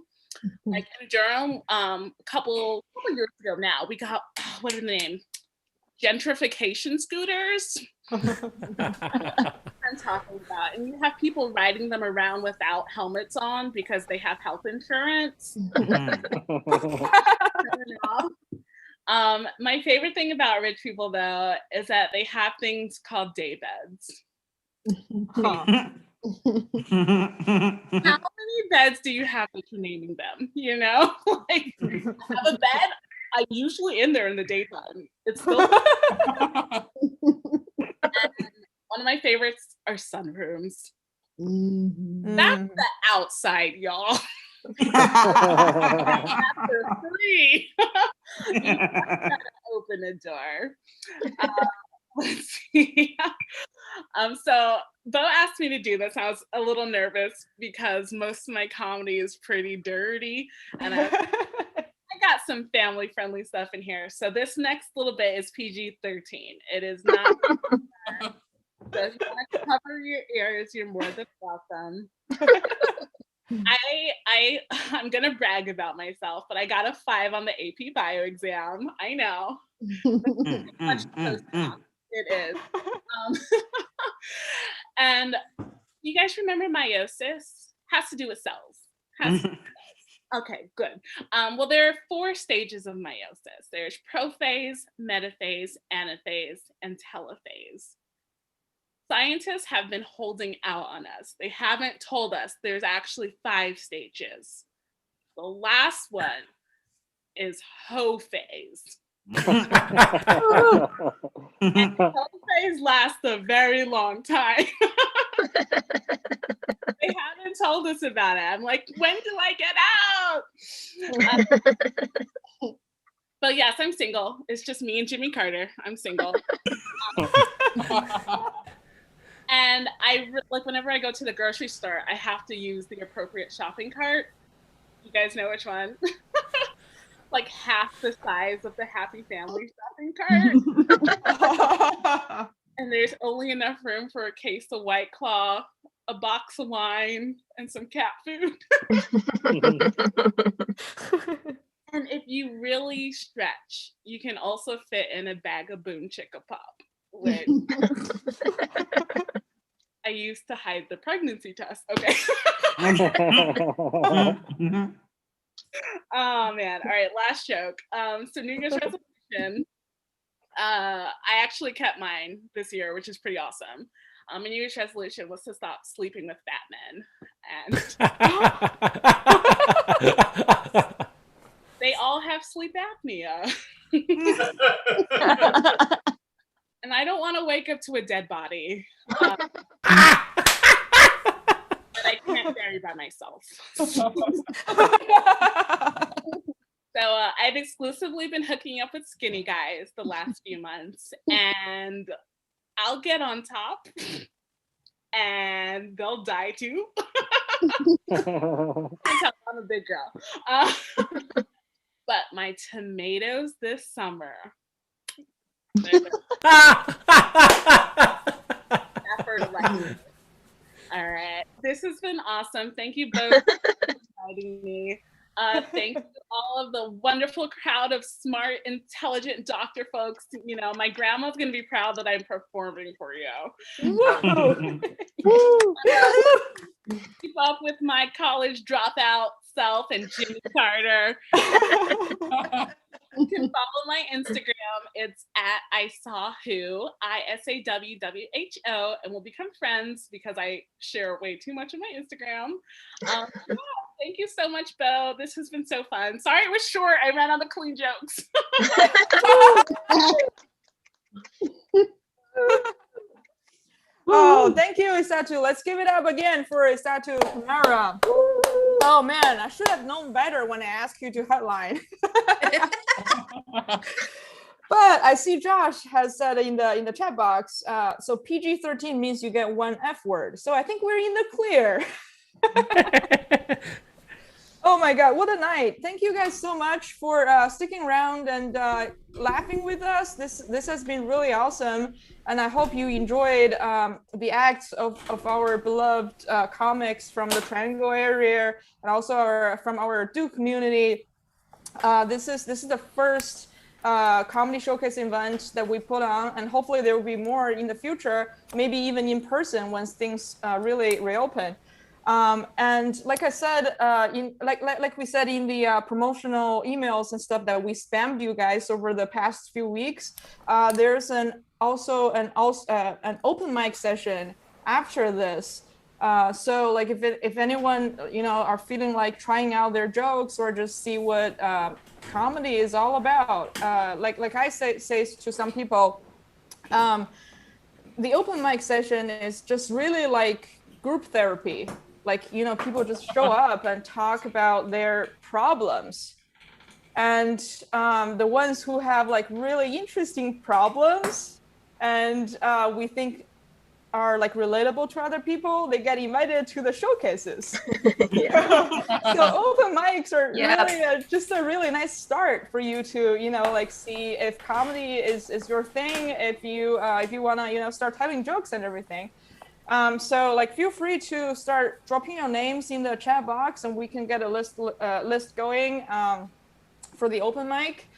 Like in Durham, a couple years ago now, we got, what are the name? Gentrification scooters. I'm talking about, and you have people riding them around without helmets on because they have health insurance. My favorite thing about rich people, though, is that they have things called day beds. How many beds do you have that you're naming them? You know, like I have a bed. I'm usually in there in the daytime. It's still. One of my favorites are sunrooms. That's the outside, y'all. After 3, you gotta open a door. Let's see. So Bo asked me to do this. I was a little nervous because most of my comedy is pretty dirty, and I got some family-friendly stuff in here. So this next little bit is PG-13. It is not. So if you want to cover your ears, you're more than welcome. I'm gonna brag about myself, but I got a 5 on the AP Bio exam. I know. It is. And you guys remember meiosis? Has to do with cells. Okay, good. Well, there are 4 stages of meiosis. There's prophase, metaphase, anaphase, and telophase. Scientists have been holding out on us. They haven't told us there's actually 5 stages. The last one is hoe phase. And hoe phase lasts a very long time. They haven't told us about it. I'm like, when do I get out? But yes, I'm single. It's just me and Jimmy Carter. I'm single. And like whenever I go to the grocery store, I have to use the appropriate shopping cart. You guys know which one? Like half the size of the Happy Family shopping cart. And there's only enough room for a case of White Claw, a box of wine, and some cat food. And if you really stretch, you can also fit in a bag of Boom Chicka Pop, which I used to hide the pregnancy test. Okay. Oh man. All right, last joke. So New Year's resolution. I actually kept mine this year, which is pretty awesome. My New Year's resolution was to stop sleeping with fat men. And they all have sleep apnea. And I don't want to wake up to a dead body. That I can't bury by myself. So I've exclusively been hooking up with skinny guys the last few months, and I'll get on top and they'll die too. I'm a big girl. But my tomatoes this summer. All right. This has been awesome. Thank you both for inviting me. Thank you to all of the wonderful crowd of smart, intelligent doctor folks. You know, my grandma's going to be proud that I'm performing for you. Keep up with my college dropout self and Jimmy Carter. You can follow my Instagram. It's at ISawWho, ISAWWHO, and we'll become friends because I share way too much of my Instagram. Yeah, thank you so much, Bo. This has been so fun. Sorry it was short. I ran out of clean jokes. Oh, thank you, Isatu. Let's give it up again for Isatu Kamara. Oh man, I should have known better when I asked you to headline. But I see Josh has said in the chat box, so PG-13 means you get 1 F word. So I think we're in the clear. Oh my God, what a night. Thank you guys so much for sticking around and laughing with us. This has been really awesome. And I hope you enjoyed the acts of our beloved comics from the Triangle area and also from our Duke community. This is the first comedy showcase event that we put on, and hopefully there will be more in the future, maybe even in person once things really reopen. And like I said, like we said in the promotional emails and stuff that we spammed you guys over the past few weeks, there's also an open mic session after this. So like if anyone are feeling like trying out their jokes or just see what comedy is all about, like I say to some people, the open mic session is just really like group therapy. Like, people just show up and talk about their problems. And the ones who have like really interesting problems and we think are like relatable to other people, they get invited to the showcases. So open mics are really just a really nice start for you to like see if comedy is your thing, if you want to start telling jokes and everything. So like feel free to start dropping your names in the chat box and we can get a list going for the open mic.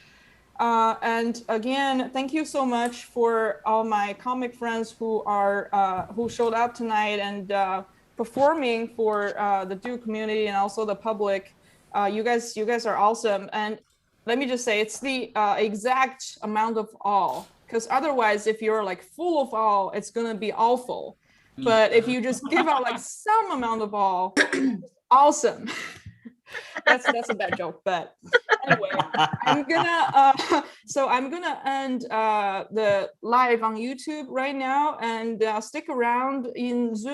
And again, thank you so much for all my comic friends who showed up tonight and performing for the Duke community and also the public. You guys are awesome. And let me just say, it's the exact amount of all, because otherwise, if you're like full of all, it's gonna be awful. But if you just give out like some amount of all, awesome. That's a bad joke, but anyway, I'm gonna end the live on YouTube right now and stick around in Zoom.